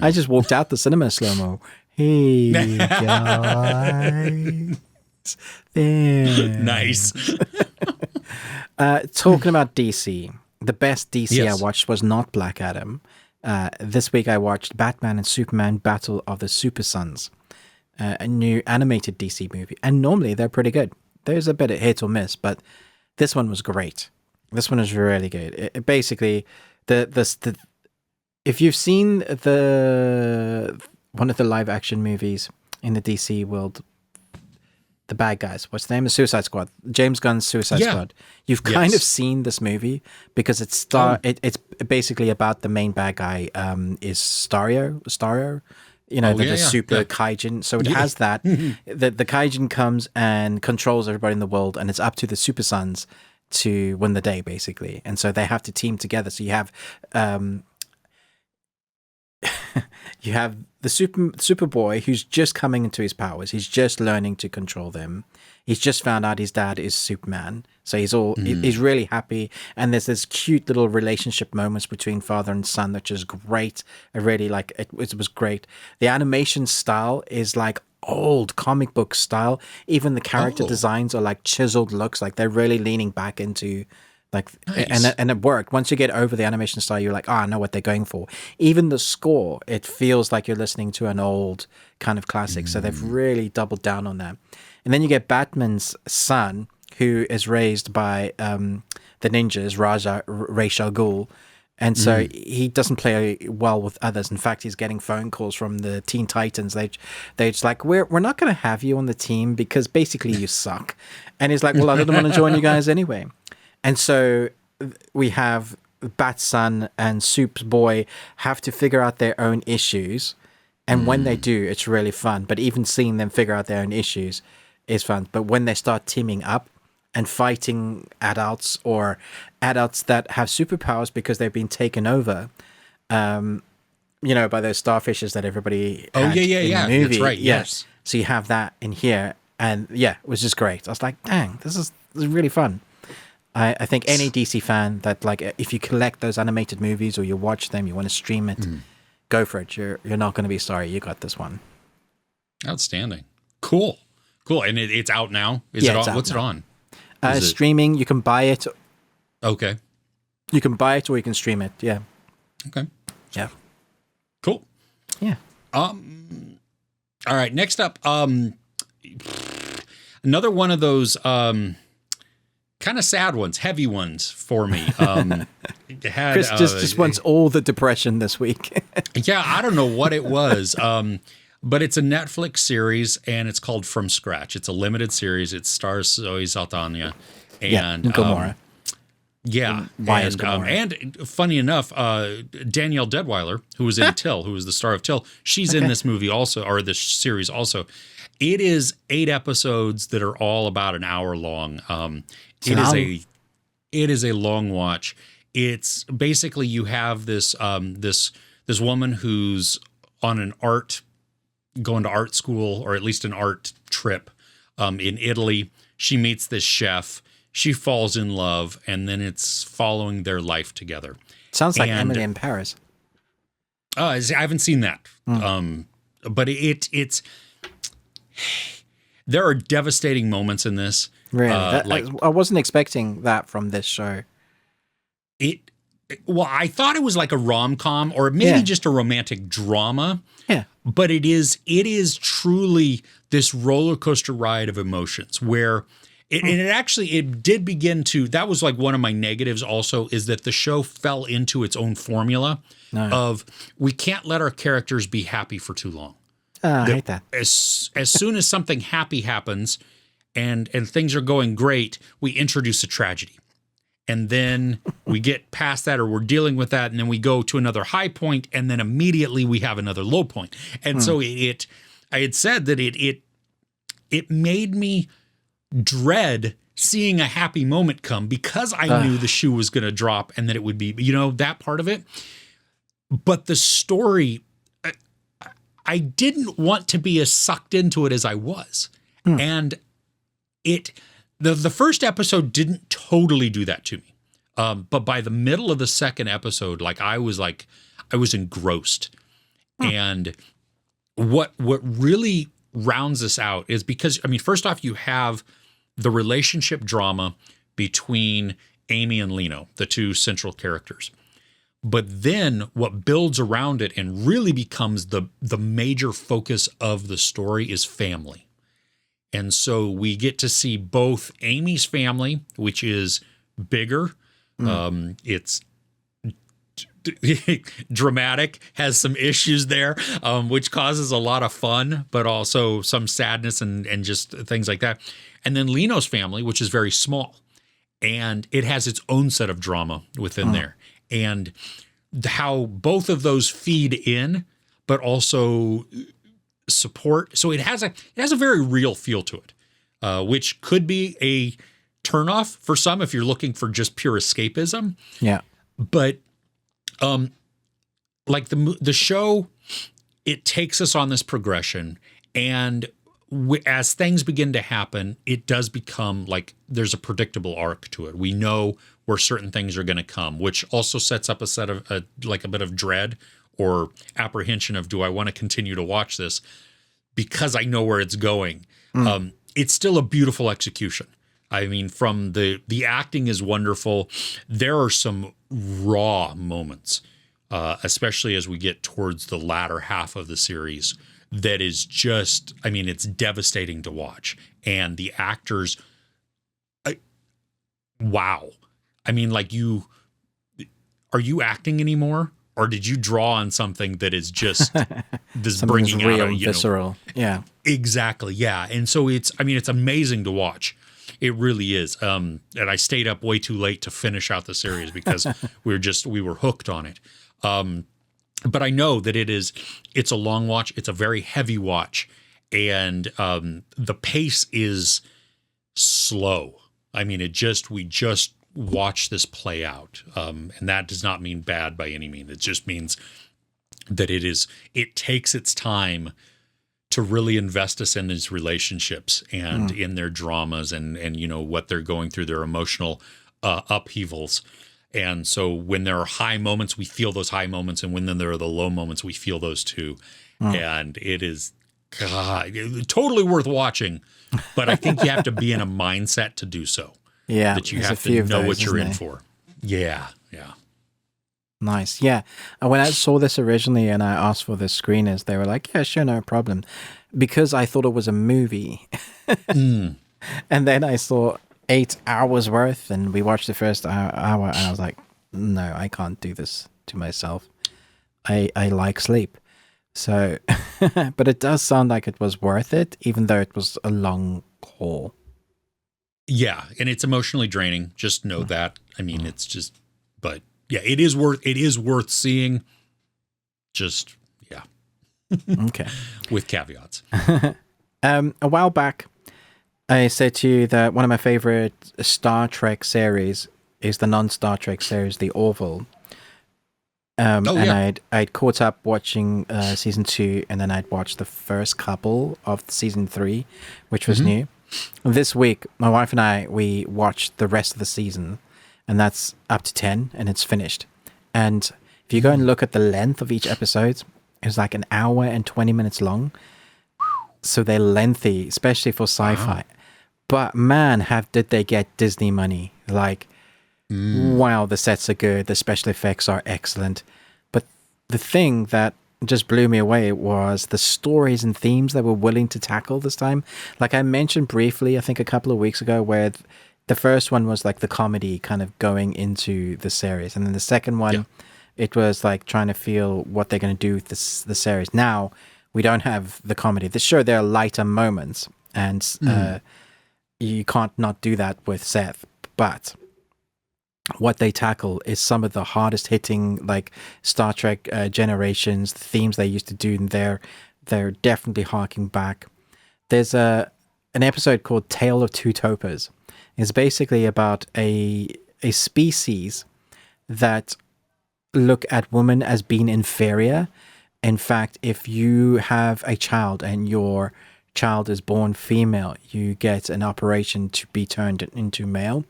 [SPEAKER 1] I just walked out the cinema slow-mo. Hey, guys.
[SPEAKER 2] Nice.
[SPEAKER 1] Talking about DC, the best DC I watched was not Black Adam. This week I watched Batman and Superman Battle of the Super Sons, a new animated DC movie. And normally they're pretty good. There's a bit of hit or miss, but this one was great. This one is really good. It basically, if you've seen one of the live action movies in the DC world, the bad guys, what's the name? The Suicide Squad. James Gunn's Suicide Squad. You've kind of seen this movie because it's basically about the main bad guy is Starro. You know, the super kaijin. So it has that. The kaijin comes and controls everybody in the world, and it's up to the Super Sons to win the day, basically. And so they have to team together. So you have you have the Superboy who's just coming into his powers. He's just learning to control them. He's just found out his dad is Superman. So he's really happy. And there's this cute little relationship moments between father and son, which is great. I really like it. It was great. The animation style is like old comic book style. Even the character designs are like chiseled looks. Like they're really leaning back into like, nice. and it worked. Once you get over the animation style, you're like, I know what they're going for. Even the score, it feels like you're listening to an old kind of classic. So they've really doubled down on that. And then you get Batman's son, who is raised by the ninjas, Ra's al Ghul, And so he doesn't play well with others. In fact, he's getting phone calls from the Teen Titans. They're just like, we're not going to have you on the team because basically you suck. And he's like, well, I didn't want to join you guys anyway. And so we have Bat's son and Soup's boy have to figure out their own issues. And when they do, it's really fun. But even seeing them figure out their own issues is fun. But when they start teaming up and fighting adults or adults that have superpowers because they've been taken over, you know, by those starfishes that everybody had in the movie.
[SPEAKER 2] That's right, yes.
[SPEAKER 1] So you have that in here. And yeah, it was just great. I was like, dang, this is really fun. I think any DC fan that, like, if you collect those animated movies or you watch them, you want to stream it, go for it. You're not going to be sorry you got this one.
[SPEAKER 2] Outstanding. Cool. And it's out now? Is it on? What's it on?
[SPEAKER 1] Streaming, you can buy it.
[SPEAKER 2] Okay.
[SPEAKER 1] You can buy it or you can stream it. Yeah.
[SPEAKER 2] Okay.
[SPEAKER 1] Yeah.
[SPEAKER 2] Cool.
[SPEAKER 1] Yeah.
[SPEAKER 2] All right. Next up, another one of those kind of sad ones, heavy ones for me.
[SPEAKER 1] Chris just wants all the depression this week.
[SPEAKER 2] Yeah, I don't know what it was. But it's a Netflix series, and it's called From Scratch. It's a limited series. It stars Zoe Saldana and
[SPEAKER 1] Gamora.
[SPEAKER 2] And funny enough, Danielle Deadweiler, who was in Till, who was the star of Till, she's in this movie also, or this series also. It is 8 episodes that are all about an hour long. It is a long watch. It's basically, you have this this woman who's on going to art school, or at least an art trip in Italy. She meets this chef. She falls in love, and then it's following their life together.
[SPEAKER 1] Sounds like Emily in Paris.
[SPEAKER 2] I haven't seen that. But it's there are devastating moments in this.
[SPEAKER 1] Really? I wasn't expecting that from this show.
[SPEAKER 2] Well, I thought it was like a rom-com or maybe just a romantic drama.
[SPEAKER 1] Yeah.
[SPEAKER 2] But it is truly this roller coaster ride of emotions where it did begin to, that was like one of my negatives also, is that the show fell into its own formula of, we can't let our characters be happy for too long.
[SPEAKER 1] I hate that.
[SPEAKER 2] As soon as something happy happens and things are going great, we introduce a tragedy. And then we get past that, or we're dealing with that, and then we go to another high point, and then immediately we have another low point. And so I had said that it made me dread seeing a happy moment come, because I knew the shoe was going to drop and that it would be, that part of it. But the story, I didn't want to be as sucked into it as I was. And the first episode didn't totally do that to me. But by the middle of the second episode, I was engrossed. And what really rounds this out is because, first off, you have the relationship drama between Amy and Lino, the two central characters. But then what builds around it and really becomes the major focus of the story is family. And so we get to see both Amy's family, which is bigger. It's dramatic, has some issues there, which causes a lot of fun, but also some sadness and just things like that. And then Lino's family, which is very small, and it has its own set of drama within there. And how both of those feed in, but also support. So it has a very real feel to it, which could be a turnoff for some if you're looking for just pure escapism.
[SPEAKER 1] Yeah.
[SPEAKER 2] But like the show, it takes us on this progression, and as things begin to happen, it does become like there's a predictable arc to it. We know where certain things are going to come, which also sets up a set of a bit of dread or apprehension of, do I want to continue to watch this because I know where it's going? It's still a beautiful execution. From the acting is wonderful. There are some raw moments, especially as we get towards the latter half of the series, that is just, it's devastating to watch. And the actors, wow. are you acting anymore? Or did you draw on something that is just this
[SPEAKER 1] Something
[SPEAKER 2] bringing
[SPEAKER 1] real,
[SPEAKER 2] out,
[SPEAKER 1] visceral? Yeah,
[SPEAKER 2] exactly. Yeah. And so it's amazing to watch. It really is. And I stayed up way too late to finish out the series because we were hooked on it. But I know that it's a long watch. It's a very heavy watch. And the pace is slow. I mean, we just watch this play out. And that does not mean bad by any means. It just means that it takes its time to really invest us in these relationships and in their dramas and what they're going through, their emotional upheavals. And so when there are high moments, we feel those high moments. And when then there are the low moments, we feel those too. And it is, God, totally worth watching. But I think you have to be in a mindset to do so.
[SPEAKER 1] Yeah.
[SPEAKER 2] That you have to know what you're in for. Yeah.
[SPEAKER 1] Nice. Yeah. When I saw this originally and I asked for the screeners, they were like, yeah, sure, no problem. Because I thought it was a movie. And then I saw 8 hours worth and we watched the first hour and I was like, no, I can't do this to myself. I like sleep. So, but it does sound like it was worth it, even though it was a long haul.
[SPEAKER 2] Yeah, and it's emotionally draining. Just know that. I mean, it's just, but yeah, it is worth seeing. Just, yeah.
[SPEAKER 1] Okay.
[SPEAKER 2] With caveats.
[SPEAKER 1] A while back, I said to you that one of my favorite Star Trek series is the non-Star Trek series, the Orville. And I'd caught up watching season 2, and then I'd watched the first couple of season 3, which was new. This week, my wife and we watched the rest of the season, and that's up to 10, and it's finished. And if you go and look at the length of each episode, it's like an hour and 20 minutes long. So they're lengthy, especially for sci-fi. Wow. But man, did they get Disney money. Like, wow, the sets are good, the special effects are excellent. But the thing that just blew me away was the stories and themes they were willing to tackle this time. Like I mentioned briefly, I think a couple of weeks ago, where the first one was like the comedy kind of going into the series. And then the second one, it was like trying to feel what they're going to do with the series. Now, we don't have the comedy. Sure, there are lighter moments, and you can't not do that with Seth. But what they tackle is some of the hardest hitting, like Star Trek Generations, the themes they used to do, and they're definitely harking back. There's an episode called Tale of Two Topers. It's basically about a species that look at women as being inferior. In fact, if you have a child and your child is born female, you get an operation to be turned into male.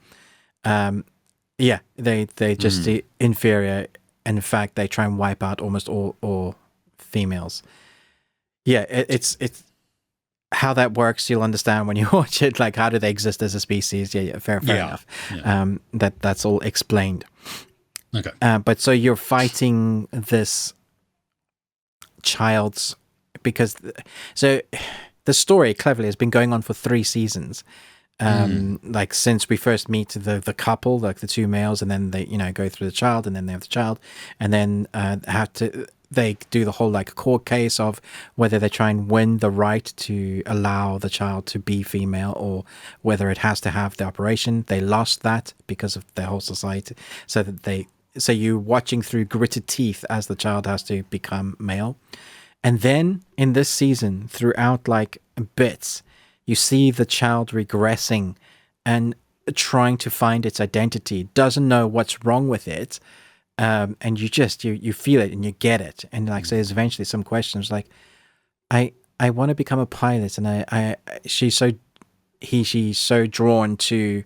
[SPEAKER 1] Yeah, they just inferior. And in fact, they try and wipe out almost all females. Yeah, it's how that works. You'll understand when you watch it. Like, how do they exist as a species? Yeah, fair enough. Yeah. That's all explained.
[SPEAKER 2] Okay.
[SPEAKER 1] But so you're fighting this child's because the story cleverly has been going on for 3 seasons. Like since we first meet the couple, like the 2 males, and then they go through the child, and then they have the child, and then they do the whole like court case of whether they try and win the right to allow the child to be female or whether it has to have the operation. They lost that because of their whole society, so you're watching through gritted teeth as the child has to become male. And then in this season, throughout like bits, you see the child regressing and trying to find its identity, doesn't know what's wrong with it. And you feel it and you get it. And like, so there's eventually some questions like, I want to become a pilot. And she's so drawn to,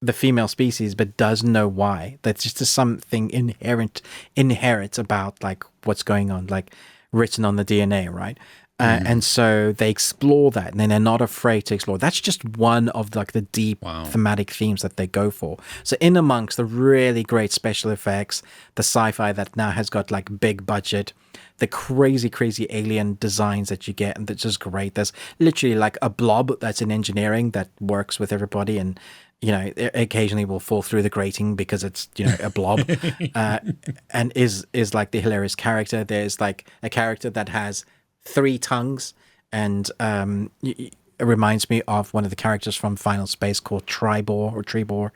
[SPEAKER 1] the female species, but doesn't know why. That's just something inherent about like what's going on, like written on the DNA, right? And so they explore that, and then they're not afraid to explore. That's just one of like the deep thematic themes that they go for. So in amongst the really great special effects, the sci-fi that now has got like big budget, the crazy alien designs that you get, and that's just great. There's literally like a blob that's in engineering that works with everybody, and occasionally will fall through the grating because it's, a blob, and is like the hilarious character. There's like a character that has 3 tongues, and it reminds me of one of the characters from Final Space called Trebor.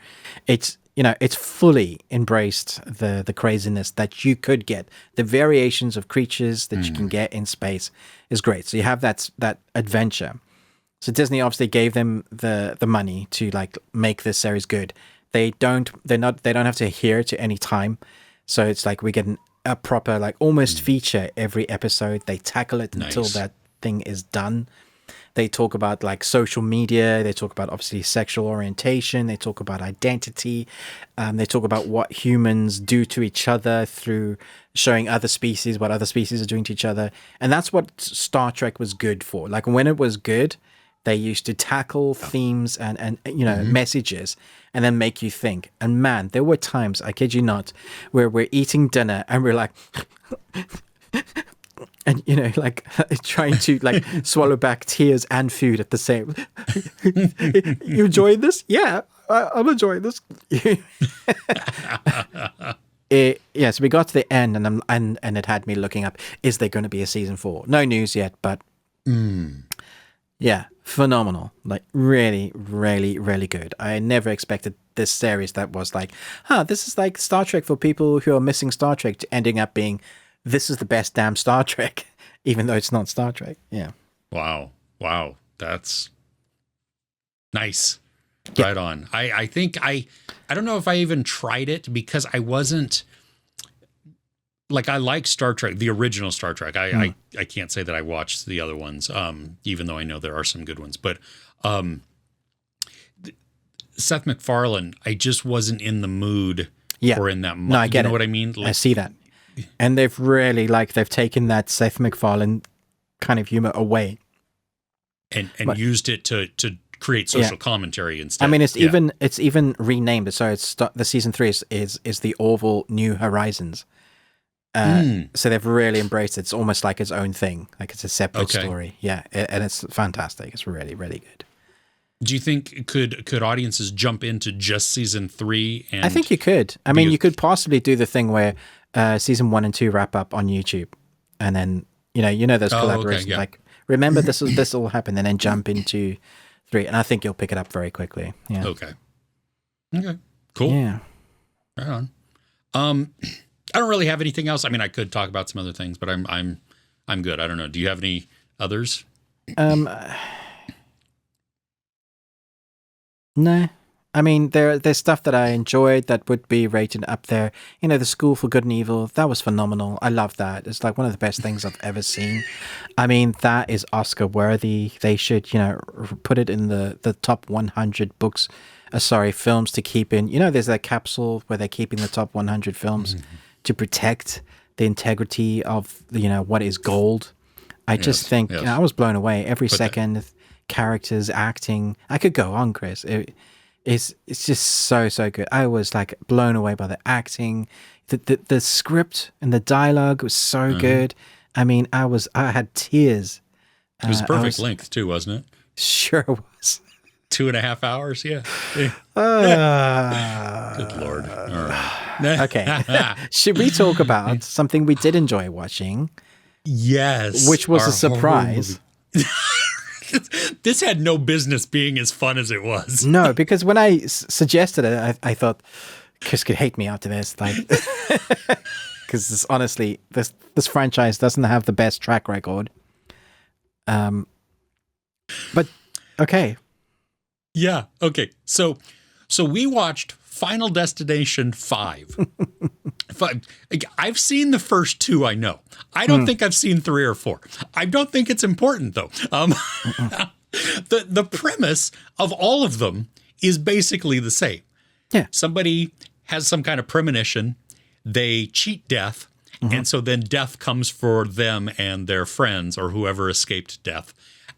[SPEAKER 1] It's fully embraced the craziness that you could get. The variations of creatures that you can get in space is great. So you have that adventure. So Disney obviously gave them the money to like make this series good. They don't have to adhere to any time. So it's like we get a proper like almost feature every episode. They tackle it until that thing is done. They talk about like social media. They talk about obviously sexual orientation. They talk about identity. They talk about what humans do to each other through showing other species, what other species are doing to each other. And that's what Star Trek was good for. Like when it was good, they used to tackle themes and messages and then make you think. And man, there were times, I kid you not, where we're eating dinner and we're like... and like trying to like swallow back tears and food at the same. You enjoying this? Yeah, I'm enjoying this. So we got to the end, and it had me looking up: is there going to be a season 4? No news yet, but yeah, phenomenal. Like really, really, really good. I never expected this series that was like, this is like Star Trek for people who are missing Star Trek, to ending up being, this is the best damn Star Trek, even though it's not Star Trek. Yeah.
[SPEAKER 2] Wow. That's nice. Yeah. Right on. I think I don't know if I even tried it because I wasn't like, I like Star Trek, the original Star Trek. I can't say that I watched the other ones, even though I know there are some good ones, but Seth MacFarlane, I just wasn't in the mood for in that moment.
[SPEAKER 1] No, I get
[SPEAKER 2] what I mean? Like,
[SPEAKER 1] I see that. And they've really they've taken that Seth MacFarlane kind of humor away
[SPEAKER 2] and used it to create social commentary instead.
[SPEAKER 1] I mean, it's even renamed. So it's the season 3 is the Orville New Horizons. So they've really embraced it. It's almost like its own thing. Like it's a separate story. Yeah. And it's fantastic. It's really, really good.
[SPEAKER 2] Do you think could audiences jump into just season 3? And
[SPEAKER 1] I think you could. I mean, you could possibly do the thing where season 1 and 2 wrap up on YouTube, and then those collaborations. Like, remember this will happen, and then jump into 3, and I think you'll pick it up very quickly. Yeah.
[SPEAKER 2] Okay. Cool.
[SPEAKER 1] Yeah.
[SPEAKER 2] Right on. I don't really have anything else. I mean, I could talk about some other things, but I'm good. I don't know. Do you have any others?
[SPEAKER 1] No. I mean, there's stuff that I enjoyed that would be rated up there. The School for Good and Evil, that was phenomenal. I love that. It's like one of the best things I've ever seen. I mean, that is Oscar worthy. They should, put it in the top 100 films to keep in. There's that capsule where they're keeping the top 100 films to protect the integrity of, what is gold. I just think I was blown away every second. Characters, acting. I could go on, Chris. It's just so good. I was like blown away by the acting. The script and the dialogue was so good. I mean, I had tears.
[SPEAKER 2] It was perfect length too, wasn't it?
[SPEAKER 1] Sure was.
[SPEAKER 2] 2.5 hours. Yeah. Good Lord. All right.
[SPEAKER 1] Okay. Should we talk about something we did enjoy watching?
[SPEAKER 2] Yes.
[SPEAKER 1] Which was a surprise.
[SPEAKER 2] This had no business being as fun as it was.
[SPEAKER 1] No, because when I suggested it, I thought Chris could hate me after this, like, because honestly, this franchise doesn't have the best track record. But okay,
[SPEAKER 2] yeah, okay. So we watched Final Destination 5. I've seen the first 2, I know. I don't think I've seen 3 or 4. I don't think it's important, though. The premise of all of them is basically the same.
[SPEAKER 1] Yeah.
[SPEAKER 2] Somebody has some kind of premonition. They cheat death. And so then death comes for them and their friends or whoever escaped death.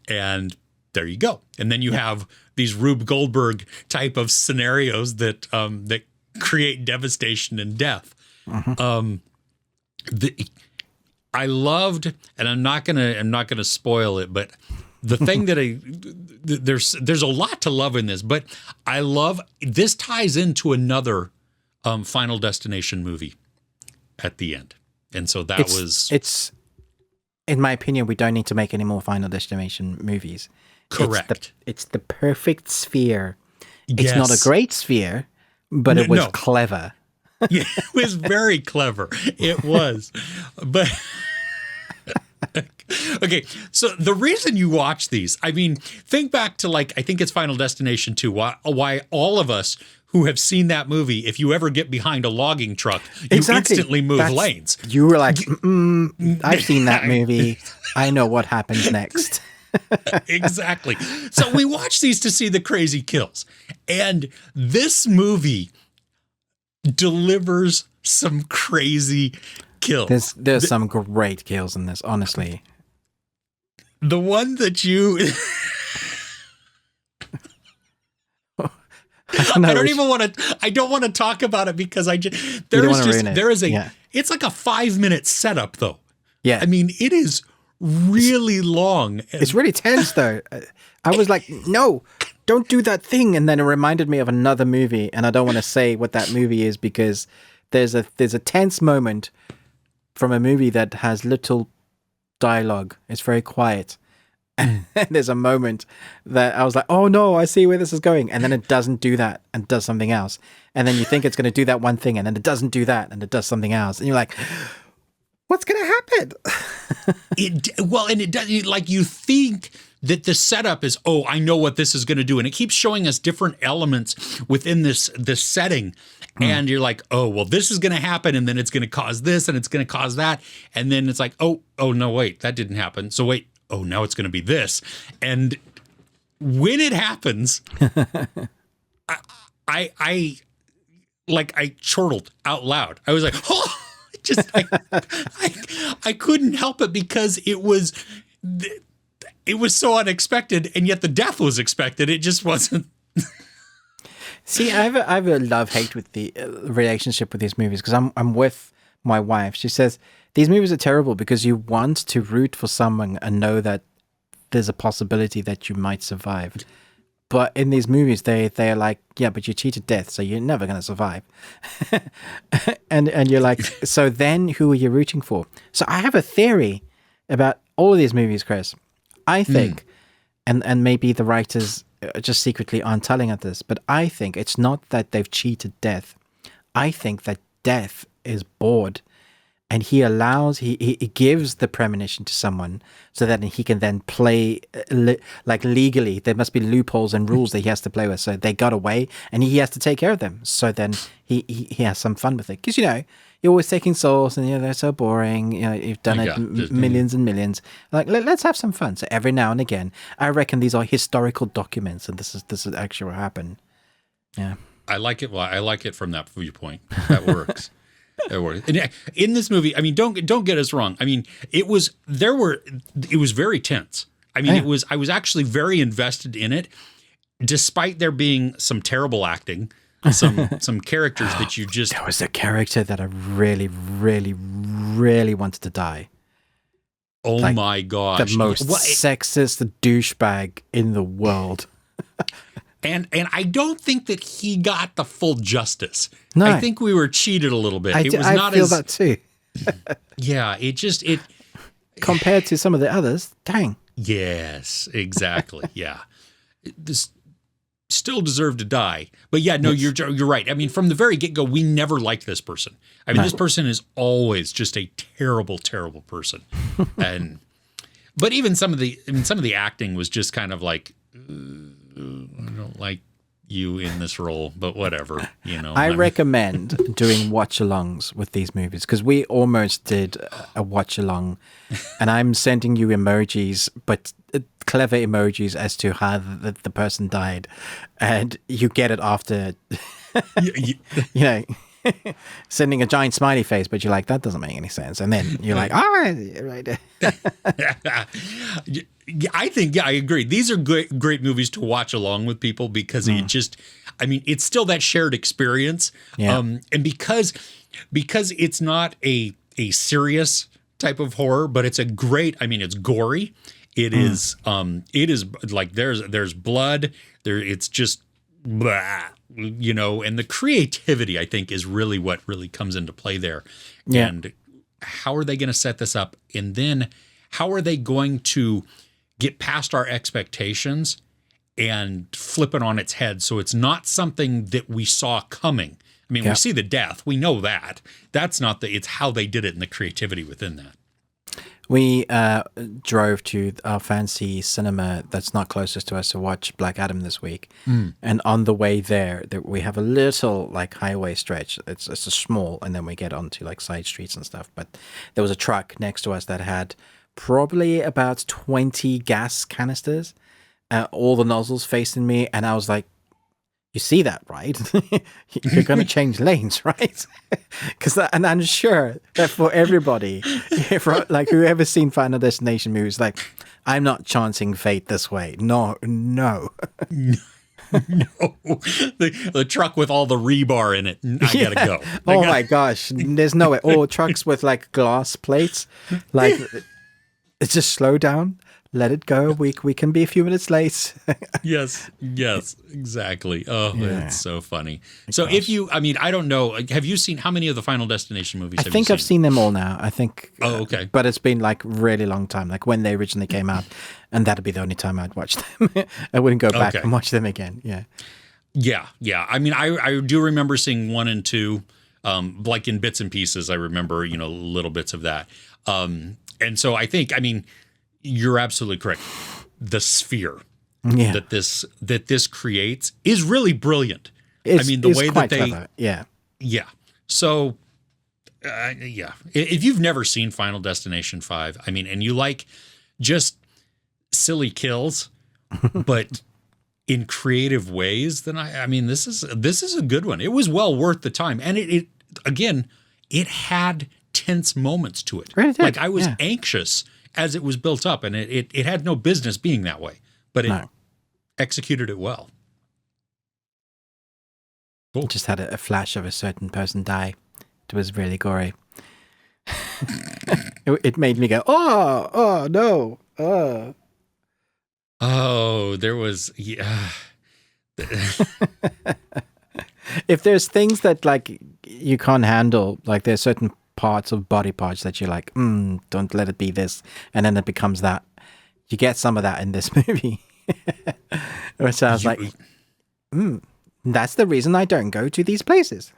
[SPEAKER 2] And there you go. And then you have these Rube Goldberg type of scenarios that create devastation and death. I loved, and I'm not gonna spoil it, but the thing that there's a lot to love in this, but I love this ties into another Final Destination movie at the end. And so it's
[SPEAKER 1] in my opinion, we don't need to make any more Final Destination movies.
[SPEAKER 2] Correct.
[SPEAKER 1] It's the perfect sphere. It's not a great sphere, but it was clever.
[SPEAKER 2] Yeah, it was very clever. It was. But okay, so the reason you watch these, I mean, think back to I think it's Final Destination 2, why all of us who have seen that movie, if you ever get behind a logging truck, you instantly move lanes.
[SPEAKER 1] You were like, I've seen that movie. I know what happens next.
[SPEAKER 2] Exactly. So we watch these to see the crazy kills. And this movie delivers some crazy kills.
[SPEAKER 1] There's some great kills in this, honestly.
[SPEAKER 2] The one that you... I don't want to talk about it because it's like a 5-minute setup though.
[SPEAKER 1] Yeah.
[SPEAKER 2] I mean, it is really long.
[SPEAKER 1] It's really tense though. I was like, no, don't do that thing. And then it reminded me of another movie, and I don't want to say what that movie is because there's a tense moment from a movie that has little dialogue. It's very quiet. And there's a moment that I was like, oh no, I see where this is going. And then it doesn't do that and does something else. And then you think it's going to do that one thing, and then it doesn't do that and it does something else. And you're like, what's going to happen?
[SPEAKER 2] It does, like, you think that the setup is, oh, I know what this is going to do. And it keeps showing us different elements within this setting. And you're like, oh, well, this is going to happen. And then it's going to cause this and it's going to cause that. And then it's like, oh, no, wait, that didn't happen. So wait. Oh, now it's going to be this. And when it happens, I chortled out loud. I was like, oh, I couldn't help it because it was so unexpected, and yet the death was expected. It just wasn't.
[SPEAKER 1] See, I have a love-hate with the relationship with these movies because I'm with my wife. She says, these movies are terrible because you want to root for someone and know that there's a possibility that you might survive. But in these movies, they're like, yeah, but you cheated death, so you're never going to survive. and you're like, so then who are you rooting for? So I have a theory about all of these movies, Chris. I think, and maybe the writers just secretly aren't telling us this, but I think it's not that they've cheated death. I think that death is bored. And he gives the premonition to someone so that he can then play legally. There must be loopholes and rules that he has to play with. So they got away and he has to take care of them. So then he has some fun with it. Because, you're always taking souls and, they're so boring. You've done it millions and millions. Like, let's have some fun. So every now and again, I reckon these are historical documents and this is actually what happened. Yeah.
[SPEAKER 2] I like it. Well, I like it from that viewpoint. That works. In this movie, I mean, don't get us wrong. I mean, it was very tense. I mean, I was actually very invested in it, despite there being some terrible acting, some characters that you just.
[SPEAKER 1] There was a character that I really, really, really wanted to die.
[SPEAKER 2] Oh my gosh!
[SPEAKER 1] The most sexist douchebag in the world.
[SPEAKER 2] And I don't think that he got the full justice.
[SPEAKER 1] No.
[SPEAKER 2] I think we were cheated a little bit.
[SPEAKER 1] I feel that too.
[SPEAKER 2] Yeah, it
[SPEAKER 1] compared to some of the others, dang.
[SPEAKER 2] Yes, exactly. Yeah. This still deserved to die. But yeah, no, you're right. I mean, from the very get-go, we never liked this person. I mean, this person is always just a terrible, terrible person. But even some of the acting was just kind of like, I don't like you in this role, but whatever,
[SPEAKER 1] I recommend doing watch-alongs with these movies because we almost did a watch-along, and I'm sending you emojis, but clever emojis as to how the person died, and you get it after, sending a giant smiley face, but you're like, that doesn't make any sense, and then you're like, all right.
[SPEAKER 2] I think, I agree. These are great movies to watch along with people because it's still that shared experience.
[SPEAKER 1] Yeah.
[SPEAKER 2] And because it's not a serious type of horror, but it's it's gory It is like there's blood there. It's just blah, and the creativity, I think, is really what really comes into play there.
[SPEAKER 1] Yeah.
[SPEAKER 2] And how are they going to set this up? And then how are they going to get past our expectations and flip it on its head so it's not something that we saw coming? I mean, we see the death. We know that. That's not it's how they did it and the creativity within that.
[SPEAKER 1] We drove to our fancy cinema that's not closest to us to watch Black Adam this week. And on the way there, we have a little like highway stretch. It's a small, and then we get onto like side streets and stuff. But there was a truck next to us that had probably about 20 gas canisters, all the nozzles facing me. And I was like, you see that, right? You're going to change lanes, right? And I'm sure that for everybody, like whoever's seen Final Destination movies, like, I'm not chancing fate this way. No.
[SPEAKER 2] No. The truck with all the rebar in it. I gotta go.
[SPEAKER 1] My gosh. There's no way. Or trucks with like glass plates. Like, it's just slow down. Let it go. We can be a few minutes late.
[SPEAKER 2] Yes, exactly. Oh, it's so funny. So I don't know. Have you seen, how many of the Final Destination movies have you seen?
[SPEAKER 1] I think I've seen them all now. I think.
[SPEAKER 2] Oh, okay.
[SPEAKER 1] But it's been like really long time, like when they originally came out, and that'd be the only time I'd watch them. I wouldn't go back and watch them again. Yeah.
[SPEAKER 2] Yeah. I mean, I do remember seeing 1 and 2, like in bits and pieces. I remember, little bits of that. And so I think, I mean, you're absolutely correct. The sphere that this creates is really brilliant. I mean, the way that they,
[SPEAKER 1] clever.
[SPEAKER 2] Yeah. So, if you've never seen Final Destination 5, I mean, and you like just silly kills, but in creative ways, then I mean, this is a good one. It was well worth the time, and it had tense moments to it.
[SPEAKER 1] Really did.
[SPEAKER 2] Like I was anxious as it was built up, and it had no business being that way, but it executed it well. Cool.
[SPEAKER 1] Just had a flash of a certain person die. It was really gory. It made me go, oh no.
[SPEAKER 2] Oh, there was,
[SPEAKER 1] If there's things that like you can't handle, like there's certain parts of body parts that you're like, don't let it be this, and then it becomes that. You get some of that in this movie. Which I was like, that's the reason I don't go to these places.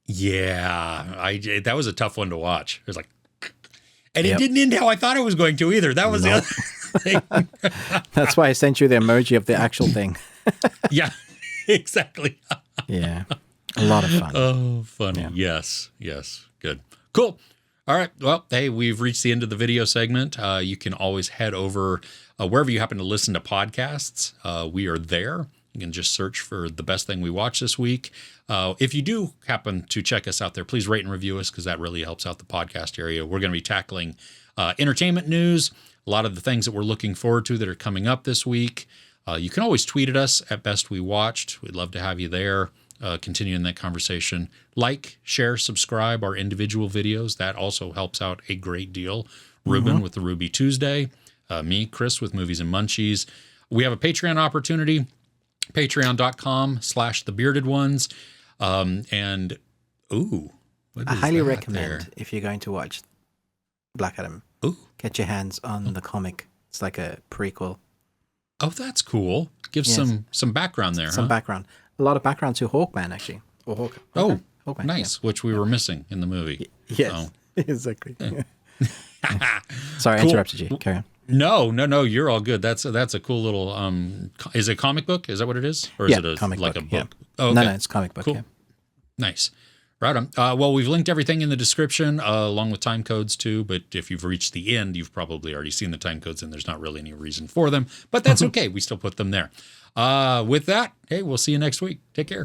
[SPEAKER 2] That was a tough one to watch. It was like, and it didn't end how I thought it was going to either. That was the other thing.
[SPEAKER 1] That's why I sent you the emoji of the actual thing.
[SPEAKER 2] Yeah, exactly.
[SPEAKER 1] Yeah. A lot of fun.
[SPEAKER 2] Oh, funny. Yeah. Yes. Good. Cool. All right. Well, hey, we've reached the end of the video segment. You can always head over wherever you happen to listen to podcasts. We are there. You can just search for The Best Thing We Watched This Week. If you do happen to check us out there, please rate and review us because that really helps out the podcast area. We're going to be tackling entertainment news, a lot of the things that we're looking forward to that are coming up this week. You can always tweet at us at Best We Watched. We'd love to have you there. Continuing that conversation. Like, share, subscribe our individual videos. That also helps out a great deal. Ruben with the Ruby Tuesday. Me, Chris, with Movies and Munchies. We have a Patreon opportunity. Patreon.com/thebeardedones. And,
[SPEAKER 1] I highly recommend if you're going to watch Black Adam, get your hands on the comic. It's like a prequel.
[SPEAKER 2] Oh, that's cool. Gives some background there.
[SPEAKER 1] Some background. A lot of background to Hawkman, actually. Or
[SPEAKER 2] Hawkman,
[SPEAKER 1] nice.
[SPEAKER 2] Which we were missing in the movie.
[SPEAKER 1] Yes, exactly. Yeah. Sorry, I interrupted you. Carry on.
[SPEAKER 2] No, you're all good. That's a cool little. Is it a comic book? Is that what it is, or is it a
[SPEAKER 1] comic
[SPEAKER 2] like
[SPEAKER 1] book,
[SPEAKER 2] a book?
[SPEAKER 1] Yeah.
[SPEAKER 2] Oh, okay.
[SPEAKER 1] No, it's a comic book.
[SPEAKER 2] Cool.
[SPEAKER 1] Yeah.
[SPEAKER 2] Nice. Right on. Well, we've linked everything in the description along with time codes too. But if you've reached the end, you've probably already seen the time codes, and there's not really any reason for them. But that's okay. We still put them there. With that, hey, we'll see you next week. Take care.